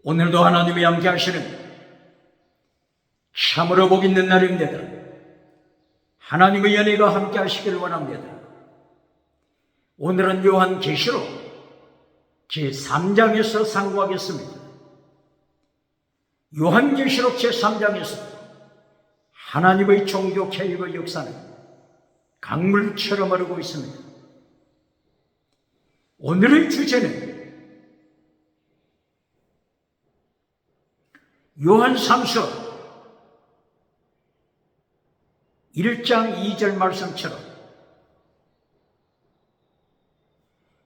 오늘도 하나님이 함께 하시는 참으로 복 있는 날입니다. 하나님의 연혜가 함께 하시길 원합니다. 오늘은 요한계시록 제3장에서 상고하겠습니다. 요한계시록 제3장에서 하나님의 종교 개혁의 역사는 강물처럼 흐르고 있습니다. 오늘의 주제는 요한3서 1장 2절 말씀처럼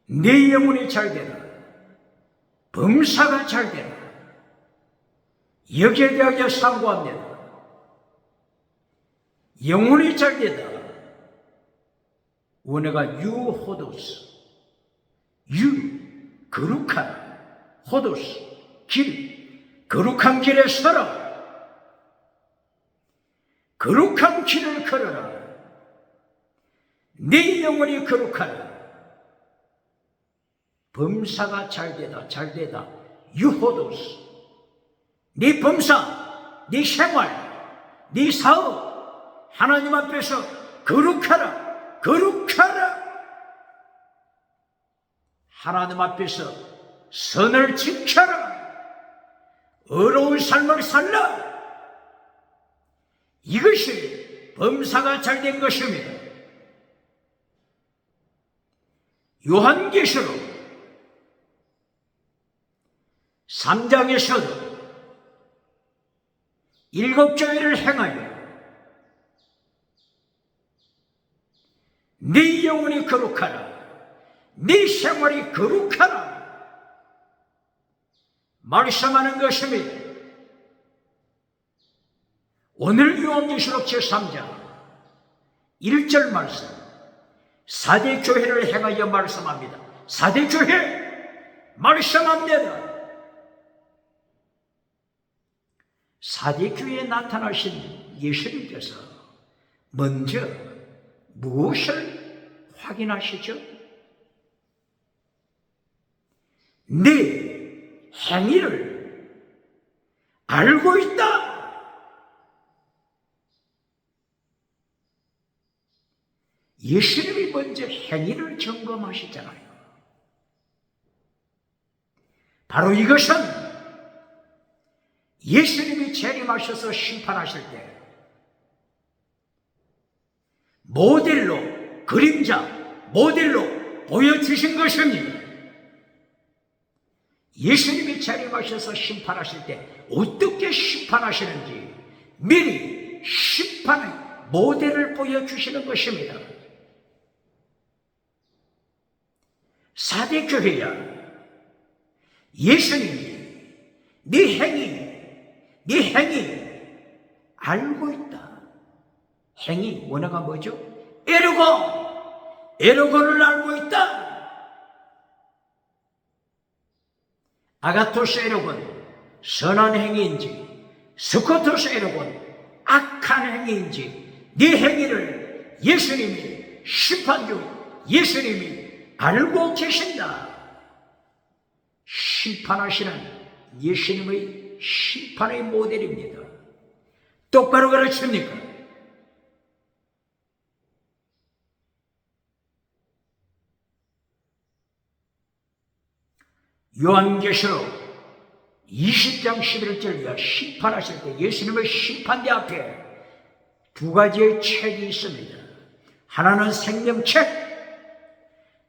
내 영혼이 잘되라, 범사가 잘되라, 여기에 대하여 상고합니다. 영혼이 잘되다. 원어가 유호도스, 거룩한, 호도스, 길, 거룩한 길에 서라. 거룩한 길을 걸어라. 네 영혼이 거룩하라. 범사가 잘되다, 잘되다. 유호도스. 네 범사, 네 생활, 네 사업, 하나님 앞에서 거룩하라, 거룩하라. 하나님 앞에서 선을 지켜라. 의로운 삶을 살라. 이것이 범사가 잘된 것입니다. 요한계시록 3장에서도 7교회를 행하여 네 영혼이 거룩하라, 네 생활이 거룩하라 말씀하는 것입니다. 오늘 요한계시록 제3장 1절 말씀, 4대 교회를 행하여 말씀합니다. 4대 교회 말씀합니다. 4대 교회에 나타나신 예수님께서 먼저 무엇을 확인하시죠? 네 행위를 알고 있다. 예수님이 먼저 행위를 점검하시잖아요. 바로 이것은 예수님이 재림하셔서 심판하실 때 모델로, 그림자, 모델로 보여주신 것입니다. 예수님이 재림하셔서 심판하실 때 어떻게 심판하시는지 미리 심판의 모델을 보여주시는 것입니다. 4대 교회야, 예수님이 네 행위 알고 있다. 행위, 원어가 뭐죠? 에로고를 알고 있다. 아가토스 에로곤, 선한 행위인지, 스코토스 에로곤, 악한 행위인지, 네 행위를 예수님이 심판 중 예수님이 알고 계신다. 심판하시는 예수님의 심판의 모델입니다. 똑바로 가르칩니까? 요한계시록 20장 11절과 심판하실 때 예수님의 심판대 앞에 두 가지의 책이 있습니다. 하나는 생명책,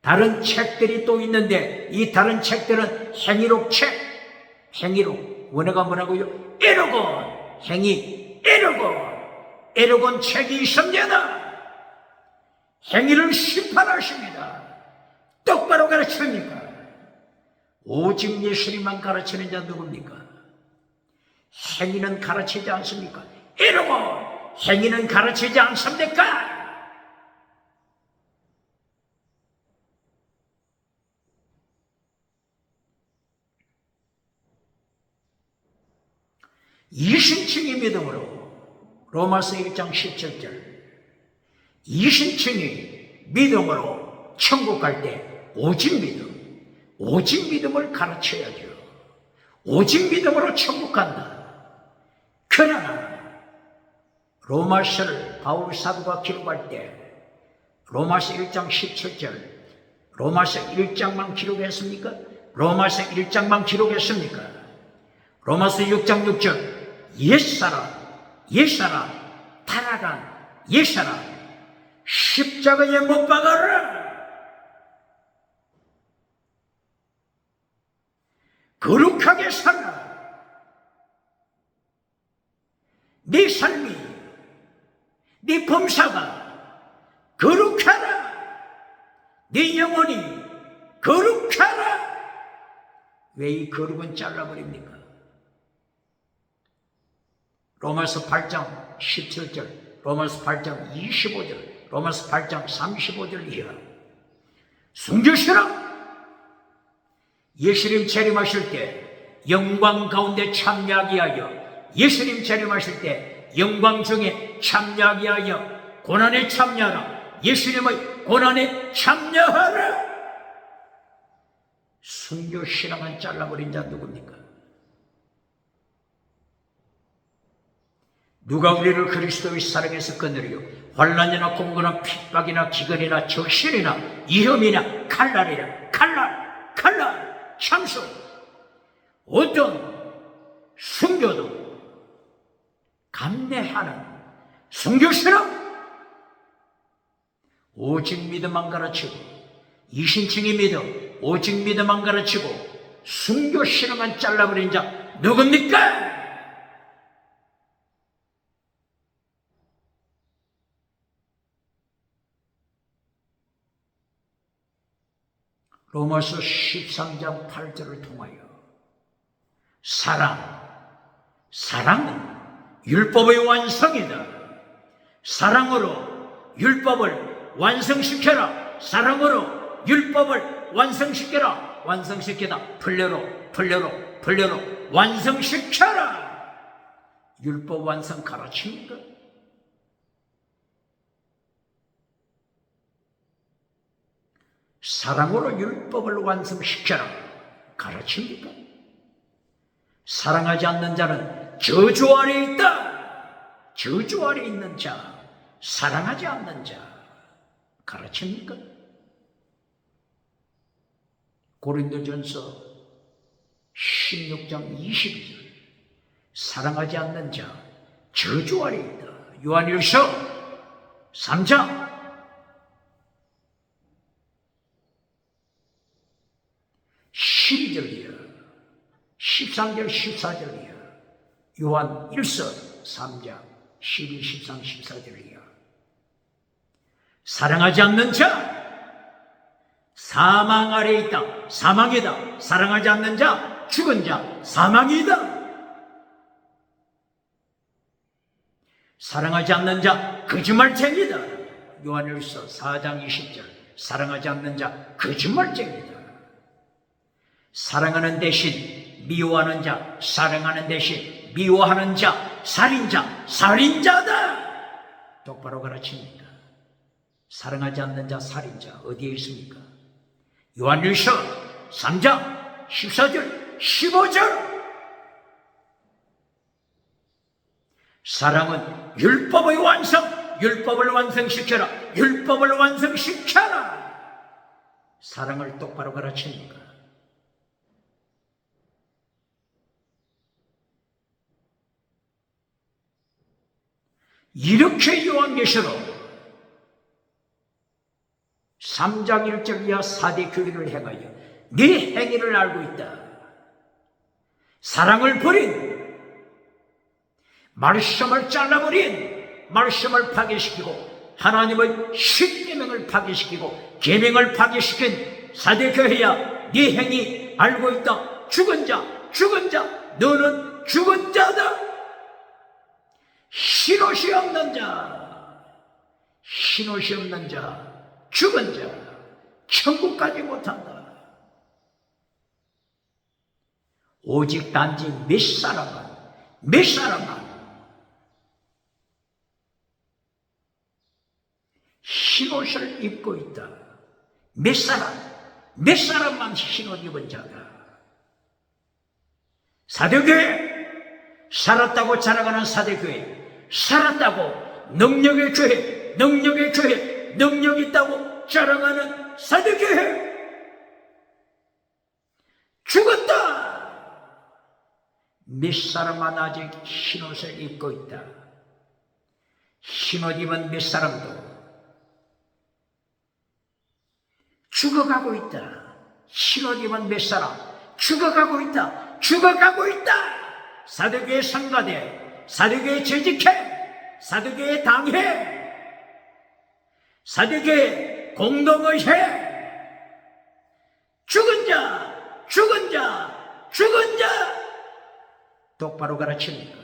다른 책들이 또 있는데 이 다른 책들은 행위록 책, 행위록, 원어가 뭐라고요? 에로곤, 행위, 에로곤 책이 있습니다. 행위를 심판하십니다. 똑바로 가르칩니까? 오직 예수님만 가르치는 자 누굽니까? 행위는 가르치지 않습니까? 에로곤, 행위는 가르치지 않습니까? 이신층의 믿음으로, 로마서 1장 17절, 이신층이 믿음으로 천국 갈 때 오직 믿음을 가르쳐야죠. 오직 믿음으로 천국 간다. 그러나 로마서를 바울 사도가 기록할 때 로마서 1장 17절, 로마서 1장만 기록했습니까? 로마서 1장만 기록했습니까? 로마서 6장 6절, 옛사람, 타락한 옛사람 십자가에 못 박아라. 거룩하게 살아. 네 삶이, 네 범사가 거룩하라. 네 영혼이 거룩하라. 왜 이 거룩은 잘라버립니까? 로마서 8장 17절, 로마서 8장 25절, 로마서 8장 35절 이하. 순교시라. 예수님 재림하실 때 영광 가운데 참여하게 하여, 예수님 재림하실 때 영광 중에 참여하게 하여 고난에 참여하라. 예수님의 고난에 참여하라. 순교 신앙을 잘라버린 자 누굽니까? 누가 우리를 그리스도의 사랑에서 끊으리요? 환난이나 공고나 핍박이나 기근이나 적신이나 위험이나 칼날이나 칼날 참수. 어떤 순교도 감내하는 순교 신앙. 오직 믿음만 가르치고, 이신칭의 믿음, 오직 믿음만 가르치고 순교 신앙만 잘라버린 자 누굽니까? 로마서 13장 8절을 통하여 사랑은 율법의 완성이다. 사랑으로 율법을 완성시켜라. 사랑으로 율법을 완성시켜라. 완성시키다. 풀려로 완성시켜라. 율법 완성 가르칩니까? 사랑으로 율법을 완성시켜라. 가르칩니까? 사랑하지 않는 자는 저주 아래 있다. 저주 아래 있는 자, 사랑하지 않는 자, 가르칩니까? 고린도전서 16장 22절, 사랑하지 않는 자, 저주 아래 있다. 요한일서 3장 12절이야. 13절 14절이야. 요한 1서 3장 12, 13, 14절이야. 사랑하지 않는 자 사망 아래 있다. 사망이다. 사랑하지 않는 자 죽은 자 사망이다. 사랑하지 않는 자 거짓말쟁이다. 요한일서 4장 20절, 사랑하지 않는 자 거짓말쟁이다. 사랑하는 대신 미워하는 자, 사랑하는 대신 미워하는 자, 살인자다. 똑바로 가르칩니다. 사랑하지 않는 자, 살인자 어디에 있습니까? 요한일서 3장 14절 15절. 사랑은 율법의 완성, 율법을 완성시켜라. 율법을 완성시켜라. 사랑을 똑바로 가르칩니까? 이렇게 요한계시록 3장 1절 이하 4대 교회를 행하여 네 행위를 알고 있다. 사랑을 버린, 말씀을 잘라버린, 말씀을 파괴시키고 하나님의 십계명을 파괴시키고 계명을 파괴시킨 4대 교회야, 네 행위 알고 있다. 죽은 자, 너는 죽은 자다. 흰옷이 없는 자, 죽은 자, 천국 가지 못한다. 오직 단지 몇 사람만 흰옷을 입고 있다. 몇 사람만 흰옷 입은 자다. 사대교회, 살았다고 자랑하는 사대교회, 살았다고 능력의 교회, 능력의 교회, 능력 있다고 자랑하는 사대교회, 죽었다. 몇 사람만 아직 흰옷을 입고 있다. 흰옷 입은 몇 사람도 죽어가고 있다. 흰옷 입은 몇 사람 죽어가고 있다. 죽어가고 있다. 사대교회 성가대, 사대교회 재직해, 사대교회 당해, 사대교회 공동의회, 죽은 자, 죽은 자, 죽은 자 똑바로 가르칩니까?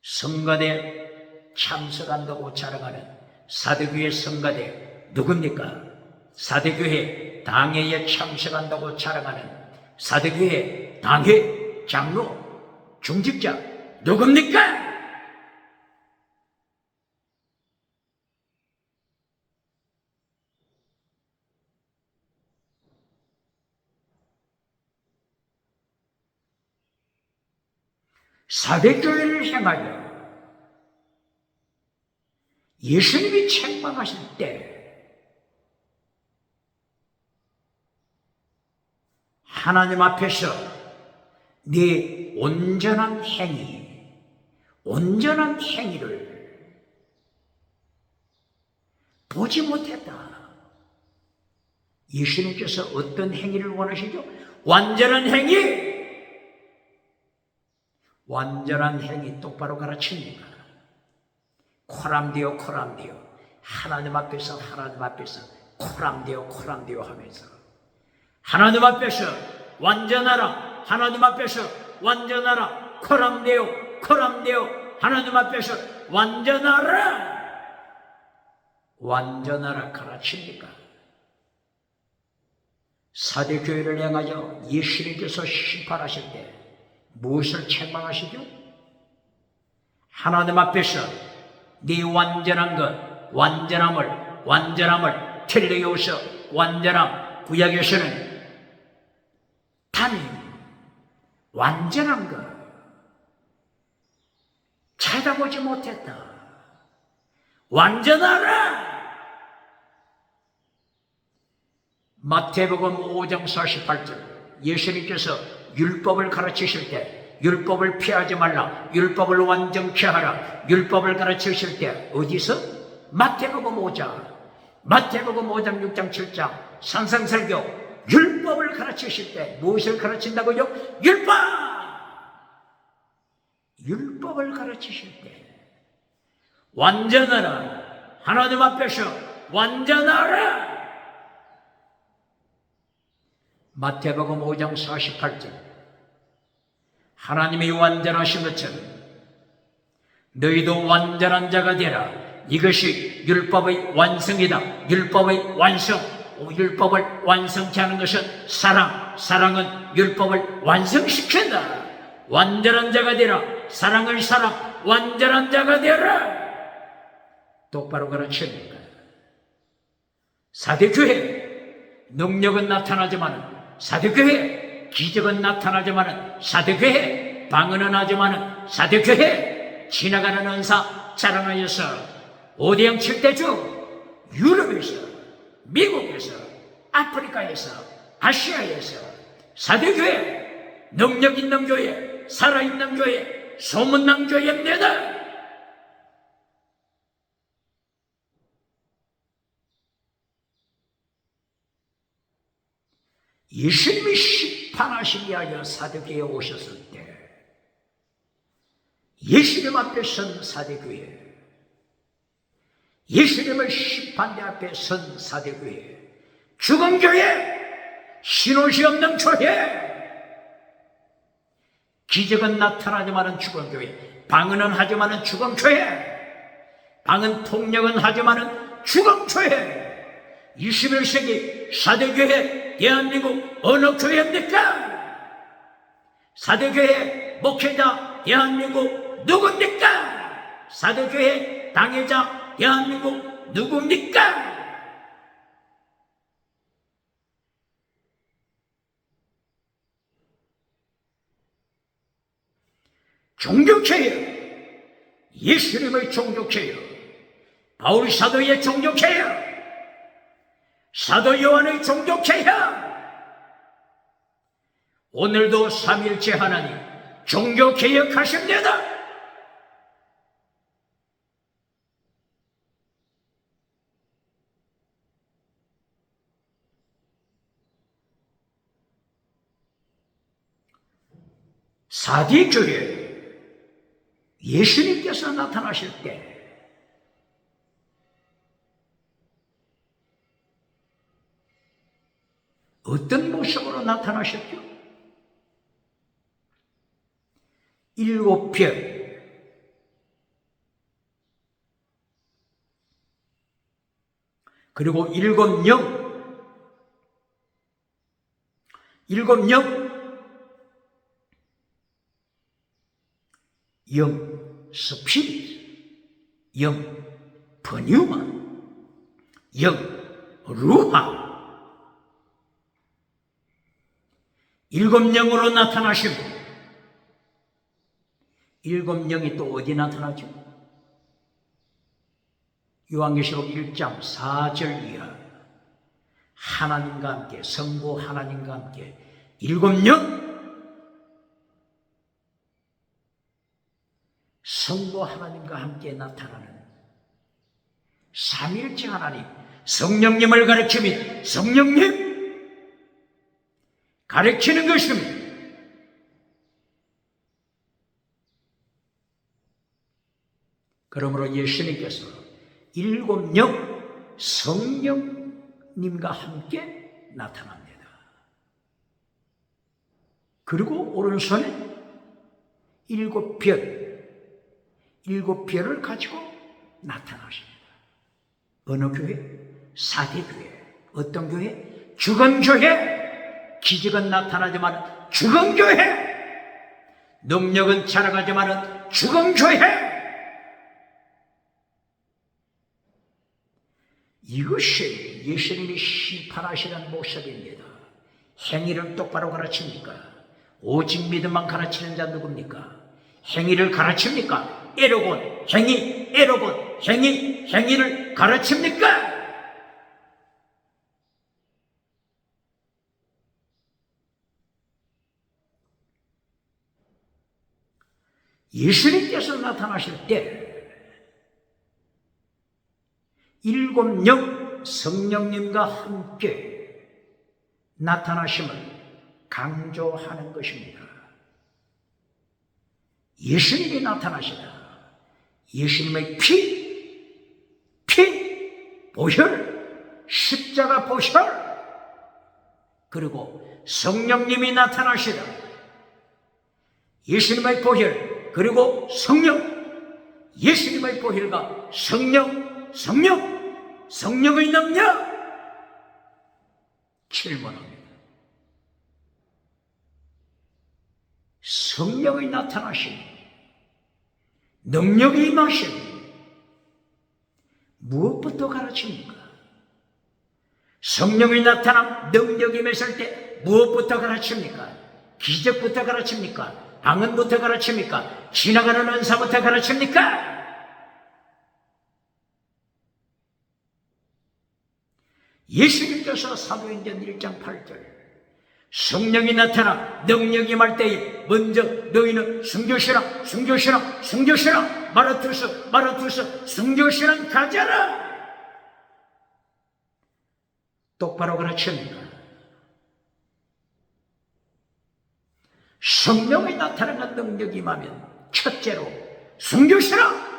성가대 참석한다고 자랑하는 사대교회 성가대 누굽니까? 사대교회 당회에 참석한다고 자랑하는 사대교회 당회 장로 중직자 누굽니까? 사대교회를 향하여 예수님이 책망하실 때 하나님 앞에서 네 온전한 행위, 온전한 행위를 보지 못했다. 예수님께서 어떤 행위를 원하시죠? 완전한 행위! 완전한 행위 똑바로 가르칩니다. 코람디오 코람디오, 하나님 앞에서 코람디오 하면서 하나님 앞에서 완전하라, 하나님 앞에서 완전하라, 코람디오 하나님 앞에서 완전하라 가르칩니까? 사대교회를 향하여 예수님께서 심판하실 때 무엇을 책망하시죠? 하나님 앞에서 네 완전한 것, 완전함을 텔레오서 완전함, 구약에서는 담임, 완전한 것 찾아보지 못했다. 완전하라! 마태복음 5장 48절 예수님께서 율법을 가르치실 때 율법을 피하지 말라, 율법을 완전케 하라, 율법을 가르치실 때 어디서? 마태복음 5장 6장 7장 산상설교 율법을 가르치실 때 무엇을 가르친다고요? 율법을 가르치실 때 완전하라, 하나님 앞에서 완전하라. 마태복음 5장 48절 하나님이 완전하신 것처럼 너희도 완전한 자가 되라. 이것이 율법의 완성이다. 율법의 완성, 율법을 완성케 하는 것은 사랑은 율법을 완성시킨다. 완전한 자가 되라. 사랑을 완전한 자가 되라. 똑바로 가르칩니다. 사대교회 능력은 나타나지만, 사대교회 기적은 나타나지만, 사대교회 방언은 하지만, 사대교회 지나가는 은사 자랑하여서 5대양 7대주 유럽에서, 미국에서, 아프리카에서, 아시아에서 사대교회 능력 있는 교회, 살아있는 교회, 소문난 교회입니다. 예수님이 심판하시기 위하여 사대교회에 오셨을 때 예수님 앞에 선 사대교회, 예수님을 심판대 앞에 선 사대교회, 죽은 교회, 신옷이 없는 교회, 기적은 나타나지만은 죽은 교회, 방언은 하지만은 죽은 교회, 방언 통역은 하지만은 죽은 교회. 21세기 사대교회 대한민국 어느 교회입니까? 사대교회 목회자 대한민국 누굽니까? 사대교회 당회자 대한민국 누굽니까? 존경해요. 예수님을 존경해요. 바울 사도의 존경해요. 사도 요한의 존경해요. 오늘도 삼일째 하나님 존경해역하십니다. 사디교회 예수님께서 나타나실 때 어떤 모습으로 나타나셨죠? 7별 그리고 7영 7영 영 스피릿, 영 퍼뉴마, 영 루하 7영으로 나타나시고 7영이 또 어디 나타나죠? 요한계시록 1장 4절 이하 하나님과 함께 성부 하나님과 함께 7영 성부 하나님과 함께 나타나는 삼일째 하나님 성령님을 가르치며 성령님 가르치는 것입니다. 그러므로 예수님께서 7영 성령님과 함께 나타납니다. 그리고 오른손에 7별을 가지고 나타나십니다. 어느 교회? 사대교회. 어떤 교회? 죽은 교회. 기적은 나타나지만 죽은 교회. 능력은 자라가지만 죽은 교회. 이것이 예수님이 심판하시는 모습입니다. 행위를 똑바로 가르칩니까? 오직 믿음만 가르치는 자 누굽니까? 행위를 가르칩니까? 에로곤, 행위, 에로곤, 행위, 행위를 가르칩니까? 예수님께서 나타나실 때 7영 성령님과 함께 나타나심을 강조하는 것입니다. 예수님이 나타나시다. 예수님의 보혈, 십자가 보혈, 그리고 성령님이 나타나시다. 예수님의 보혈, 그리고 성령, 예수님의 보혈과 성령의 능력 질문합니다. 성령의 나타나심, 능력이 임하심, 무엇부터 가르칩니까? 성령이 나타남, 능력이 임했을 때 무엇부터 가르칩니까? 기적부터 가르칩니까? 방언부터 가르칩니까? 지나가는 은사부터 가르칩니까? 예수님께서 사도행전 1장 8절 성령이 나타나 능력이 임할 때에 먼저 너희는 순교시랑 마라투스 순교시랑 가자라. 똑바로 가르칩니다. 성령이 나타나는 능력이 임하면 첫째로 순교시라.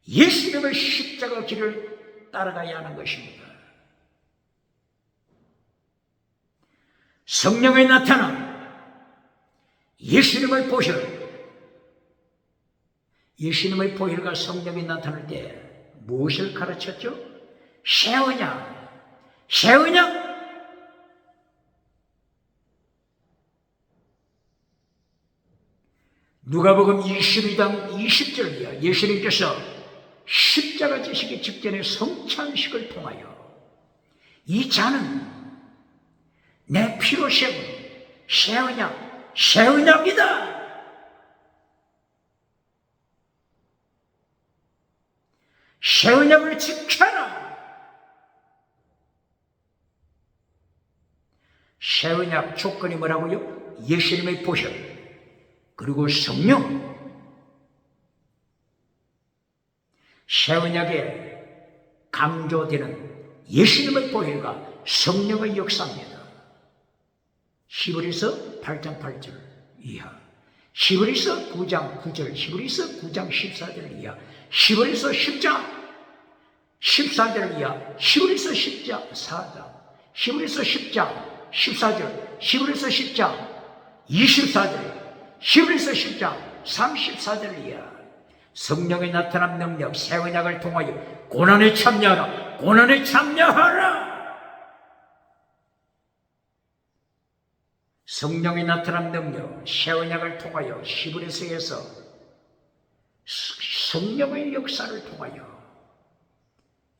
예수님의 십자가 길을 따라가야 하는 것입니다. 성령의 나타남, 예수님의 보혈과 성령이 나타날 때 무엇을 가르쳤죠? 새 언약. 누가복음 22장 20절이야. 예수님께서 십자가 지시기 직전에 성찬식을 통하여 이 잔은 내 피로 세운 새 언약, 새 언약이다. 새 언약을 지켜라. 새 언약 조건이 뭐라고요? 예수님의 보혈, 그리고 성령. 새 언약에 강조되는 예수님의 보혈과 성령의 역사입니다. 히브리서 8장 8절 이하, 히브리서 9장 9절, 히브리서 9장 14절 이하, 히브리서 10장 14절 이하, 히브리서 10장 4장, 히브리서 10장 14절, 히브리서 10장 24절, 히브리서 10장 34절 이하. 성령의 나타난 능력, 새 언약을 통하여 고난에 참여하라. 고난에 참여하라. 성령이 나타난 능력, 새 언약을 통하여 히브리서에서 성령의 역사를 통하여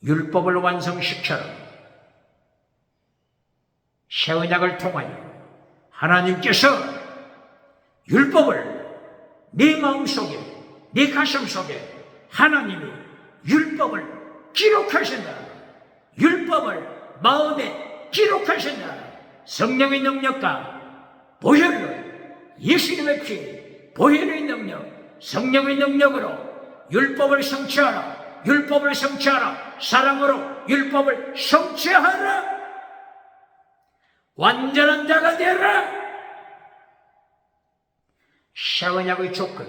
율법을 완성시켜라. 새 언약을 통하여 하나님께서 율법을 내 마음속에, 내 가슴 속에 하나님이 율법을 기록하신다. 율법을 마음에 기록하신다. 성령의 능력과 보혈로, 예수님의 피, 보혈의 능력, 성령의 능력으로 율법을 성취하라. 율법을 성취하라. 사랑으로 율법을 성취하라. 완전한 자가 되라. 새 언약의 조건,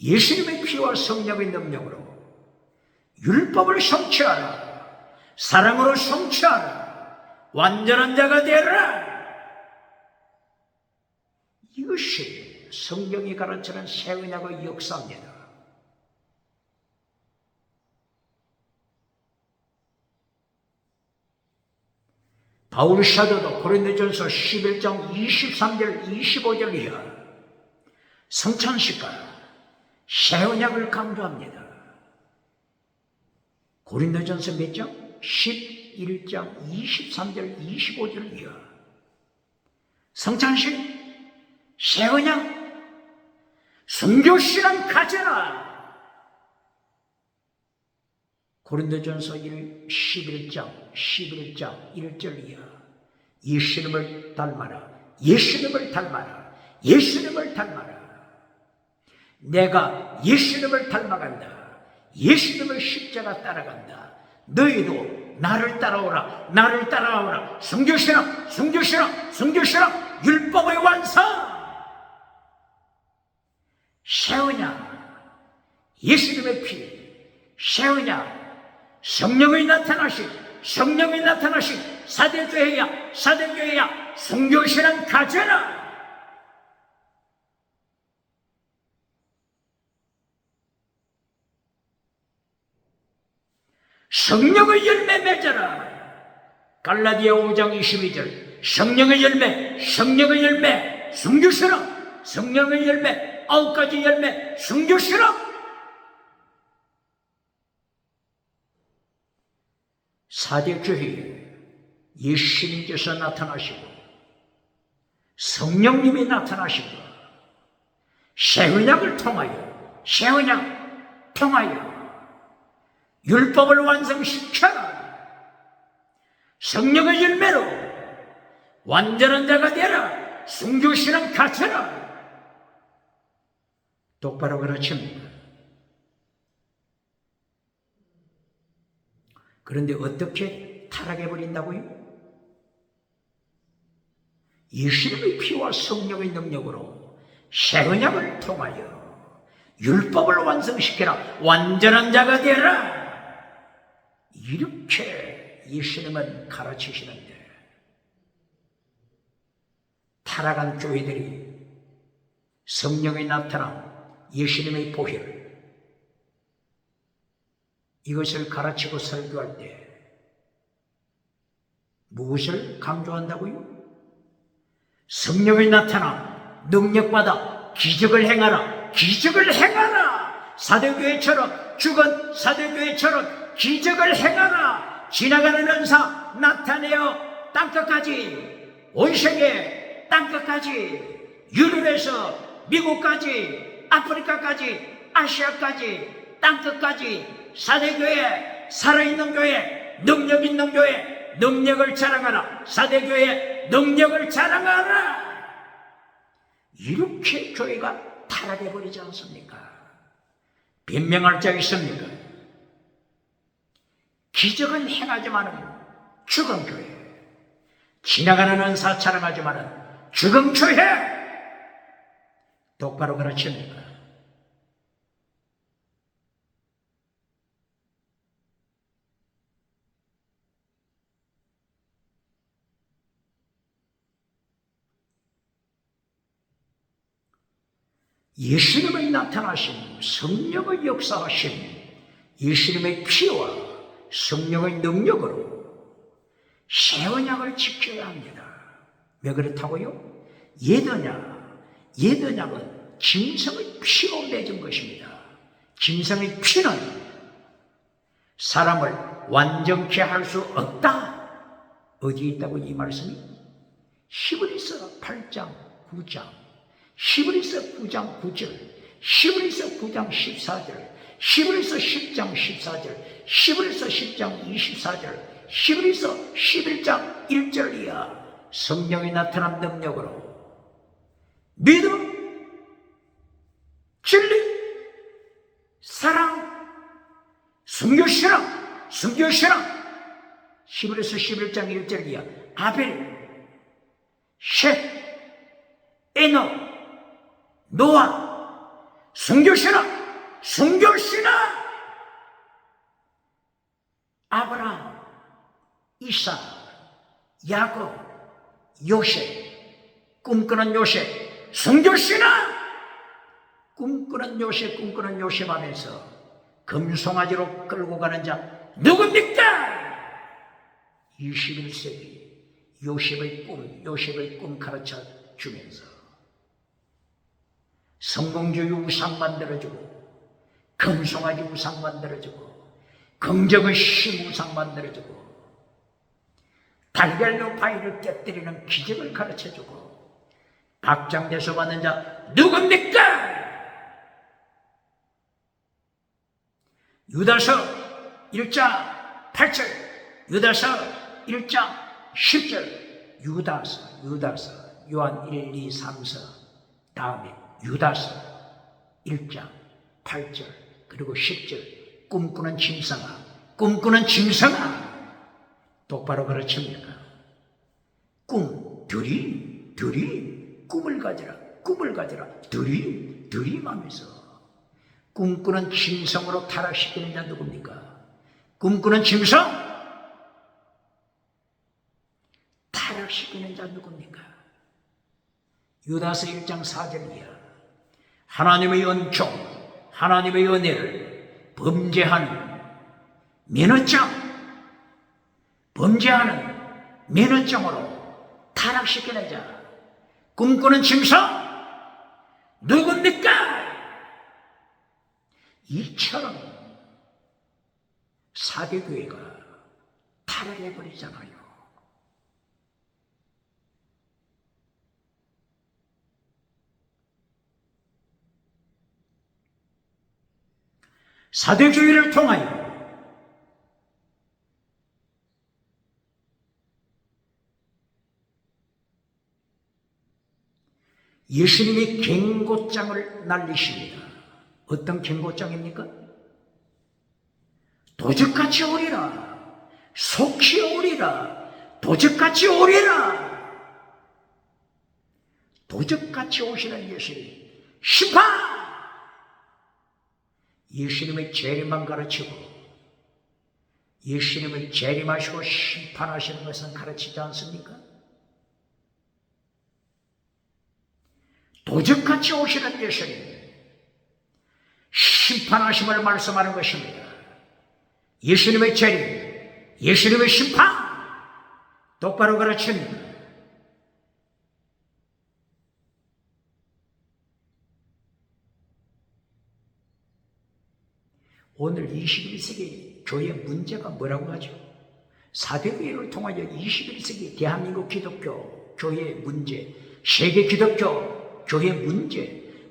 예수님의 피와 성령의 능력으로 율법을 성취하라. 사랑으로 성취하라. 완전한 자가 되라. 이것이 성경이 가르치는 새 언약의 역사입니다. 바울 사도도 고린도전서 11장 23절 25절 이하 성찬식과 새 언약을 강조합니다. 고린도전서 몇 장? 11장 23절 25절 이하. 성찬식, 새 언약, 순교신앙 가져라. 고린도전서 11장 1절 이하. 예수님을 닮아라. 예수님을 닮아라. 예수님을 닮아라. 내가 예수님을 닮아간다. 예수님의 십자가 따라간다. 너희도 나를 따라오라. 나를 따라오라. 순교신앙, 순교신앙, 순교신앙, 율법의 완성. 새 언약, 예수님의 피, 새 언약, 성령이 나타나신, 성령이 나타나신 사대교회야, 사대교회야, 순교신앙 가져라. 성령의 열매 맺어라. 갈라디아 5장 22절. 성령의 열매, 성령의 열매, 순교신앙, 성령의 열매, 9가지 열매, 순교신앙. 사대교회에 예수님께서 나타나시고 성령님이 나타나시고 새 언약을 통하여, 새 언약 통하여 율법을 완성시켜라. 성령의 열매로 완전한 자가 되라. 순교신앙 갖춰라. 똑바로 가르칩니다. 그런데 어떻게 타락해버린다고요? 예수님의 피와 성령의 능력으로 새 언약을 통하여 율법을 완성시켜라. 완전한 자가 되라. 이렇게 예수님은 가르치시는데 타락한 교회들이 성령이 나타나 예수님의 보혈 이것을 가르치고 설교할 때 무엇을 강조한다고요? 성령이 나타나 능력받아 기적을 행하라. 기적을 행하라. 사대교회처럼, 죽은 사대교회처럼 기적을 행하라. 지나가는 은사 나타내어 땅끝까지, 온 세계 땅끝까지, 유럽에서 미국까지, 아프리카까지, 아시아까지, 땅끝까지, 사대교회, 살아있는 교회, 능력 있는 교회, 능력을 자랑하라. 사대교회 능력을 자랑하라. 이렇게 교회가 타락해버리지 않습니까? 변명할 자 있습니까? 기적은 행하지만은 죽은 교회, 지나가는 은사 자랑하지만은 죽은 교회, 똑바로 가르칩니까? 예수님의 나타나심, 성령의 역사하심, 예수님의 피와 성령의 능력으로 새 언약을 지켜야 합니다. 왜 그렇다고요? 옛 언약은 짐승의 피로 맺은 것입니다. 짐승의 피는 사람을 완전케 할 수 없다. 어디에 있다고 이 말씀이? 히브리서 8장 9장, 히브리서 9장 9절, 히브리서 9장 14절, 히브리서 10장 14절, 히브리서 10장 24절, 히브리서 11장 1절 이하 성령이 나타난 능력으로 믿음, 진리, 사랑, 순교신앙, 히브리서 11장 1절 이하 아벨, 셋, 에노, 노아, 순교신앙, 아브라함, 이삭, 야곱, 요셉, 꿈꾸는 요셉, 순교신앙, 꿈꾸는 요셉 안에서 금송아지로 끌고 가는 자 누굽니까? 21세기 요셉의 꿈 가르쳐 주면서 성공주의 우상 만들어주고, 금송아지 우상 만들어주고, 긍정의 심 우상 만들어주고, 달걀로 바위를 깨뜨리는 기적을 가르쳐주고, 박장대소 받는 자 누굽니까? 유다서 1장 8절, 유다서 1장 10절, 유다서 요한 1, 2, 3, 4 다음에 유다서 1장 8절 그리고 10절 꿈꾸는 짐승아 똑바로 가르칩니까? 드림 꿈을 가져라 드림하면서 꿈꾸는 짐승으로 타락시키는 자 누굽니까? 꿈꾸는 짐승 타락시키는 자 누굽니까? 유다서 1장 4절 이하 하나님의 은총, 하나님의 은혜를 범죄하는 면허증으로 타락시키는 자 꿈꾸는 짐승 누굽니까? 이처럼 사대교회가 타락해버리잖아요. 사대주의를 통하여 예수님이 경고장을 날리십니다. 어떤 경고장입니까? 도적같이 오리라, 속히 오리라, 도적같이 오리라. 도적같이 오시는 예수님, 심판! 예수님의 재림만 가르치고 예수님의 재림하시고 심판하시는 것은 가르치지 않습니까? 도적같이 오시는 예수님 심판하심을 말씀하는 것입니다. 예수님의 재림, 예수님의 심판 똑바로 가르칩니다. 오늘 21세기 교회의 문제가 뭐라고 하죠? 사대교회를 통하여 21세기 대한민국 기독교 교회의 문제, 세계 기독교 교회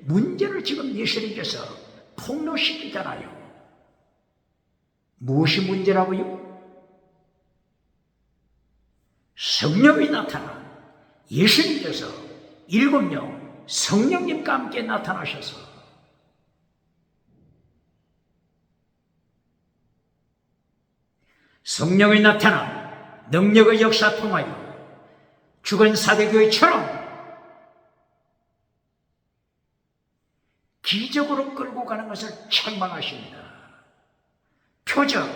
문제를 지금 예수님께서 폭로시키잖아요. 무엇이 문제라고요? 성령이 나타나 예수님께서 7명 성령님과 함께 나타나셔서 성령이 나타나 능력의 역사 통하여 죽은 사대교회처럼 기적으로 끌고 가는 것을 책망하십니다. 표적,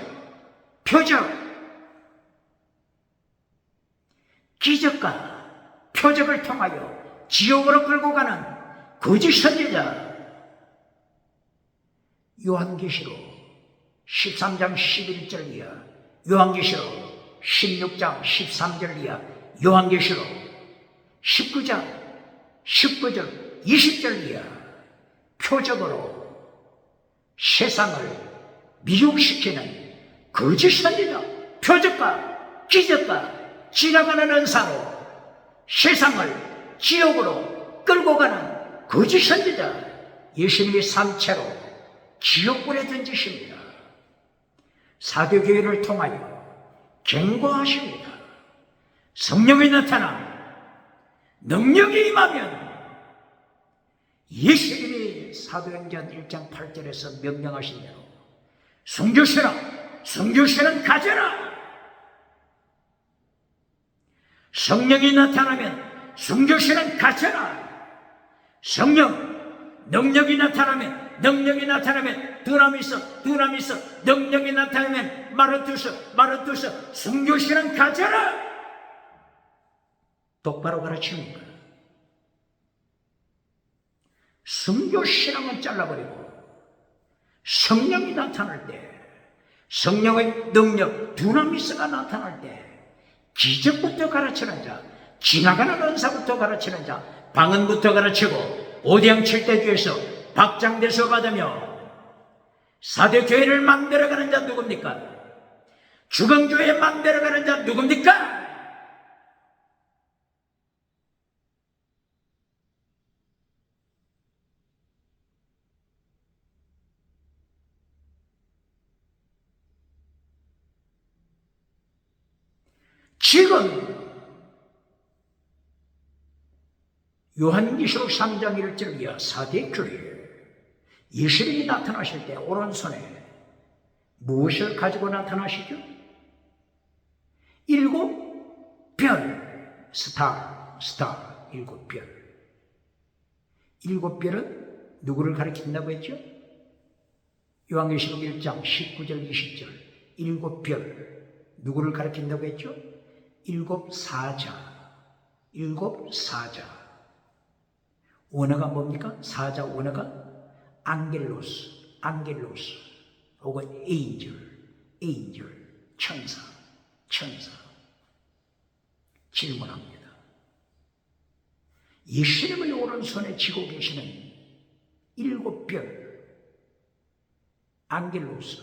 기적과 표적을 통하여 지옥으로 끌고 가는 거짓 선지자. 요한계시록 13장 11절 이하, 요한계시록 16장 13절 이하, 요한계시록 19장 19절 20절 이하 표적으로 세상을 미혹시키는 거짓 선지자, 표적과 기적과 지나가는 은사로 세상을 지옥으로 끌고 가는 거짓 선지자, 예수님이 산채로 지옥불에 던지십니다. 사도교회를 통하여 경고하십니다. 성령이 나타나 능력이 임하면 예수님이 사도행전 1장 8절에서 명령하신 대로 성교시는 가져라. 성령이 나타나면 성교시는 가져라. 능력이 나타나면 드람이 있어. 능력이 나타나면 마르투스. 성교시는 가져라. 똑바로 가르칩니다. 성교신앙은 잘라버리고 성령이 나타날 때, 성령의 능력 두나미스가 나타날 때 기적부터 가르치는 자, 지나가는 은사부터 가르치는 자, 방언부터 가르치고 오대양 7대 교회에서 박장대소 받으며 사대교회를 만들어가는 자 누굽니까? 주강교회 만들어가는 자 누굽니까? 지금 요한계시록 3장 1절 이하 사대교회 예수님이 나타나실 때 오른손에 무엇을 가지고 나타나시죠? 7별, 스타, 7별. 7별은 누구를 가리킨다고 했죠? 요한계시록 1장 19절 20절 7별 누구를 가리킨다고 했죠? 7 사자. 원어가 뭡니까? 사자 원어가 안겔로스 혹은 에인절, 천사. 질문합니다. 예수님의 오른손에 쥐고 계시는 7별 안겔로스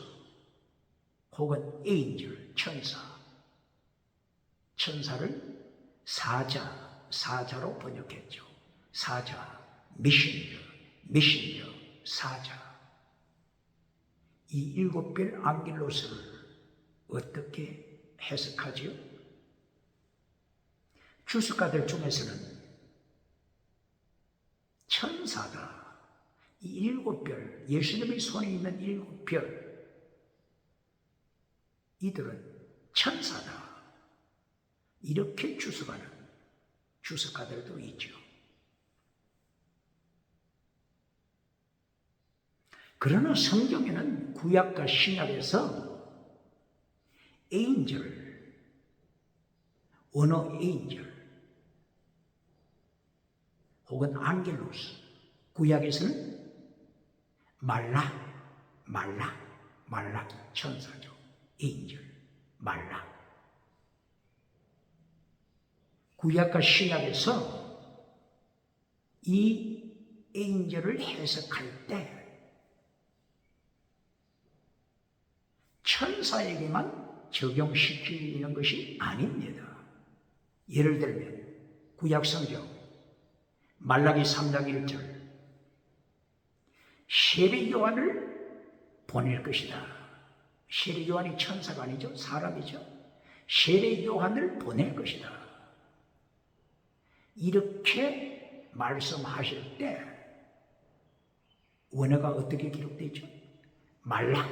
혹은 에인절, 천사를 사자로 번역했죠. 사자, 메신저, 사자. 이 7별 안겔로스를 어떻게 해석하지요? 주석가들 중에서는 천사다. 이 7별, 예수님의 손에 있는 7별, 이들은 천사다. 이렇게 주석하는 주석가들도 있죠. 그러나 성경에는 구약과 신약에서 에인절, 언어 에인절 혹은 안겔로스, 구약에서는 말락 천사죠. 에인절, 말락. 구약과 신약에서 이 에인절을 해석할 때 천사에게만 적용시키는 것이 아닙니다. 예를 들면 구약성경 말라기 3장 1절 세례 요한을 보낼 것이다. 세례 요한이 천사가 아니죠. 사람이죠. 세례 요한을 보낼 것이다. 이렇게 말씀하실 때 원어가 어떻게 기록되어 있죠? 말락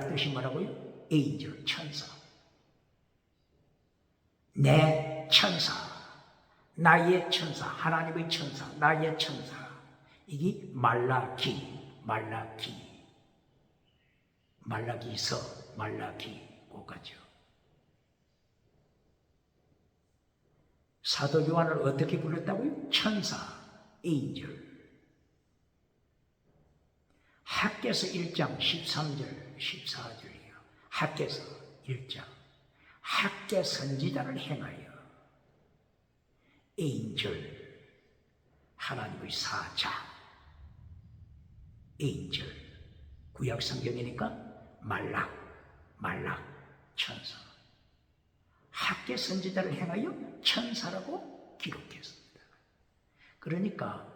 뜻이 뭐라고요? 에인절, 천사. 내 천사, 나의 천사, 하나님의 천사, 나의 천사. 이게 말라기서, 말라기 고가죠. 사도 요한을 어떻게 불렀다고요? 천사, 에인절. 학개서 1장 13절, 14절이에요. 학개서 1장. 학개 선지자를 행하여 에인절, 하나님의 사자, 에인절. 구약 성경이니까 말락, 천사. 학개 선지자를 행하여 천사라고 기록했습니다. 그러니까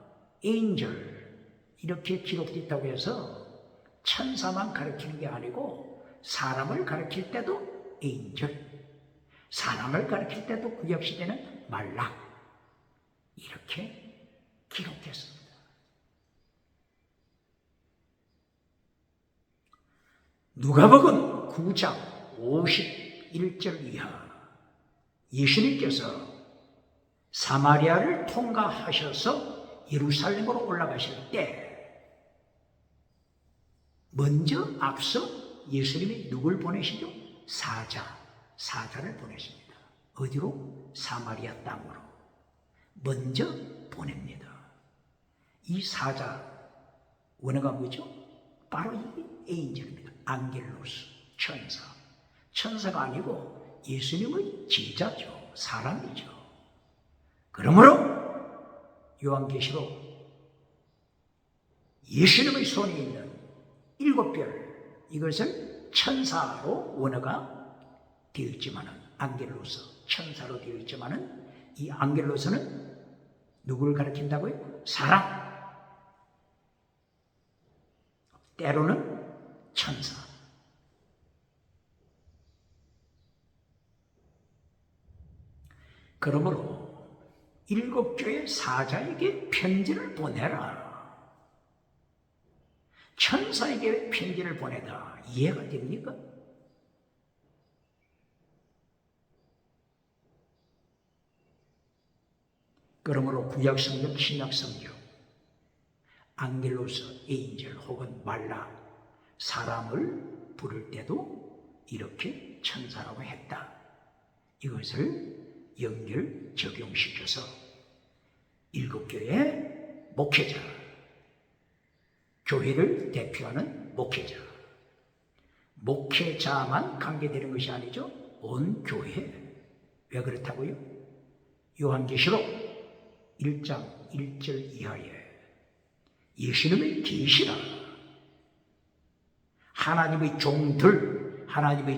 에인절 이렇게 기록됐다고 해서 천사만 가르치는 게 아니고 사람을 가르칠 때도 에인절, 사람을 가르칠 때도 구약시대는 말락 이렇게 기록했습니다. 누가복음 9장 51절 이하 예수님께서 사마리아를 통과하셔서 예루살렘으로 올라가실 때 먼저 앞서 예수님이 누굴 보내시죠? 사자를 보내십니다. 어디로? 사마리아 땅으로 먼저 보냅니다. 이 사자 원어가 뭐죠? 바로 이게 에인젤입니다. 안겔로스, 천사가 아니고 예수님의 제자죠. 사람이죠. 그러므로 요한계시록 예수님의 손에 있는 7별 이것을 천사로 원어가 되어 있지만은 안겔로스 천사로 되어 있지만은 이 안겔로스는 누구를 가리킨다고요? 사람. 때로는 천사. 그러므로 7교회 사자에게 편지를 보내라. 천사에게 편지를 보내다. 이해가 됩니까? 그러므로 구약성경, 신약성경 안겔로스, 에인젤 혹은 말라 사람을 부를 때도 이렇게 천사라고 했다. 이것을 연결 적용시켜서 7교회 목회자, 교회를 대표하는 목회자만 관계되는 것이 아니죠. 온 교회. 왜 그렇다고요? 요한계시록 1장 1절 이하에 예수님의 계시라. 하나님의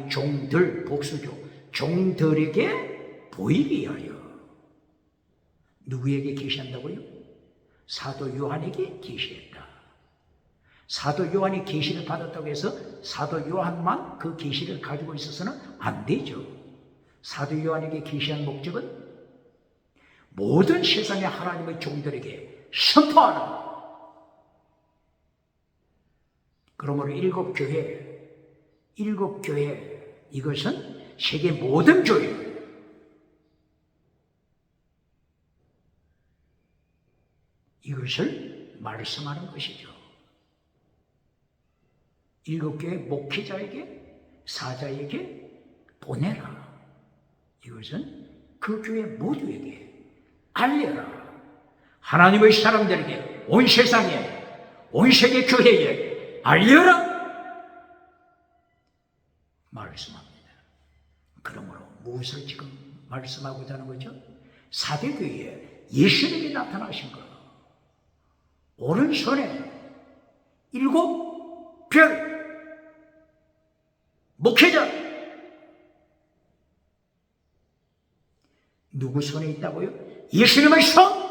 종들, 복수죠. 종들에게 보이게 하여. 누구에게 계시한다고요? 사도 요한에게 계시했다. 사도 요한이 계시를 받았다고 해서 사도 요한만 그 계시를 가지고 있어서는 안 되죠. 사도 요한에게 계시한 목적은 모든 세상의 하나님의 종들에게 선포하라. 그러므로 7교회 이것은 세계 모든 교회 이것을 말씀하는 것이죠. 7교회 목회자에게 사자에게 보내라. 이것은 그 교회 모두에게 알려라. 하나님의 사람들에게 온 세상에 온 세계 교회에 알려라. 말씀합니다. 그러므로 무엇을 지금 말씀하고자 하는 거죠? 사대교회에 예수님이 나타나신 것. 오른손에 7별 목회자 누구 손에 있다고요? 예수님의 손!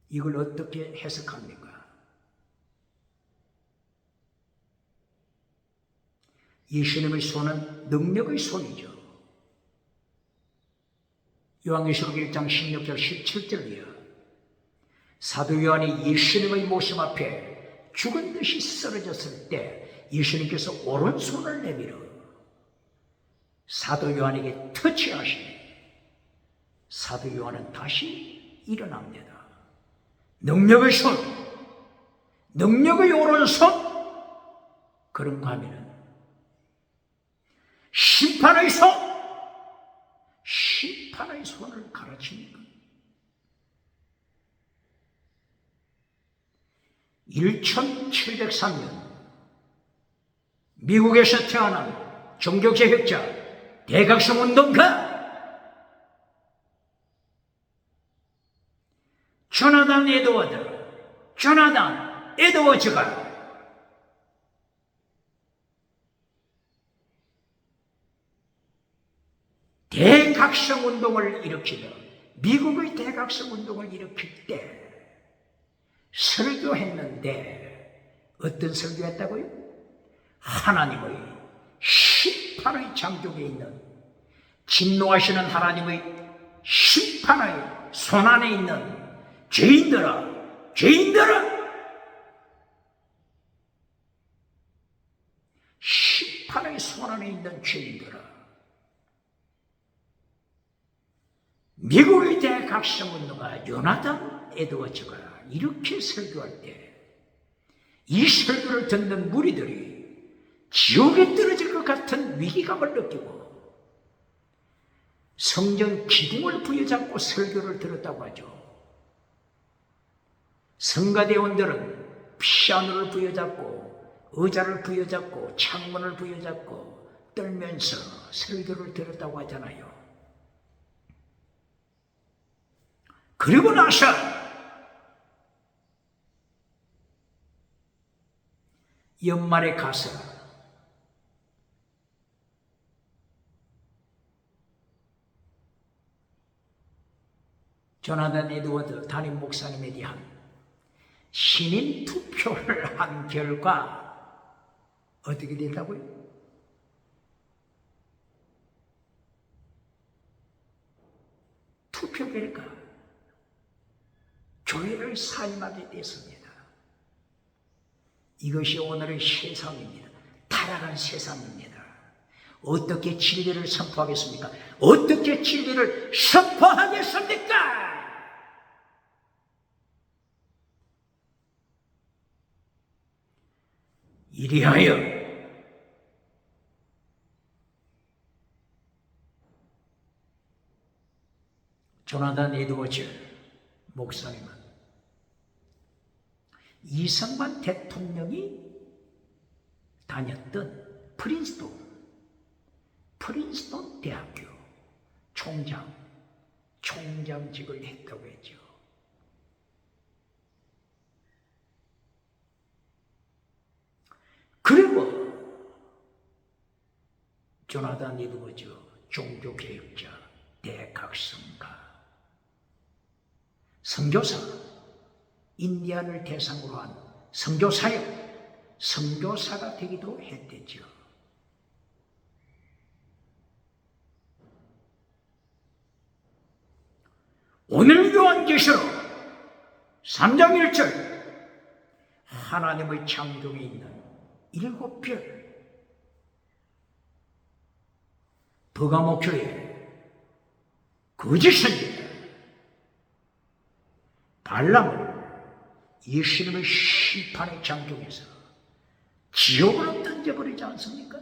이걸 어떻게 해석합니까? 예수님의 손은 능력의 손이죠. 요한계시록 1장 16절 17절이요. 사도 요한이 예수님의 모심 앞에 죽은 듯이 쓰러졌을 때 예수님께서 오른손을 내밀어 사도 요한에게 터치하시니 사도 요한은 다시 일어납니다. 능력의 손, 능력의 오른손, 그런가 하면은 심판의 손, 심판의 손을 가르칩니다. 1703년 미국에서 태어난 종교개혁자, 대각성운동가 조나단 에드워즈가 대각성운동을 일으키며 미국의 대각성운동을 일으킬 때 설교했는데 어떤 설교했다고요? 하나님의 심판의 장족에 있는 진노하시는 하나님의 심판의 손안에 있는 죄인들아 심판의 손안에 있는 죄인들아, 미국의 대각성운동가 조나단 에드워즈가 이렇게 설교할 때 이 설교를 듣는 무리들이 지옥에 떨어질 것 같은 위기감을 느끼고 성전 기둥을 부여잡고 설교를 들었다고 하죠. 성가대원들은 피아노를 부여잡고 의자를 부여잡고 창문을 부여잡고 떨면서 설교를 들었다고 하잖아요. 그리고 나서 연말에 가서 조나단 에드워드 담임 목사님에 대한 신임 투표를 한 결과 어떻게 된다고요? 투표 결과 교회를 사임하게 됐습니다. 이것이 오늘의 세상입니다. 타락한 세상입니다. 어떻게 진리를 선포하겠습니까? 어떻게 진리를 선포하겠습니까? 이리하여 조나단 에드워즈 목사님은 이승만 대통령이 다녔던 프린스턴 대학교 총장직을 했다고 했죠. 그리고 조나단 에드워즈 종교개혁자, 대각성가, 선교사, 인디안을 대상으로 한 선교사가 되기도 했댔죠. 오늘 요한계시록 3장 1절 하나님의 창조에 있는 7별 버가모 교회 거짓 선지자 발람을 예수님의 심판의 장중에서 지옥으로 던져버리지 않습니까?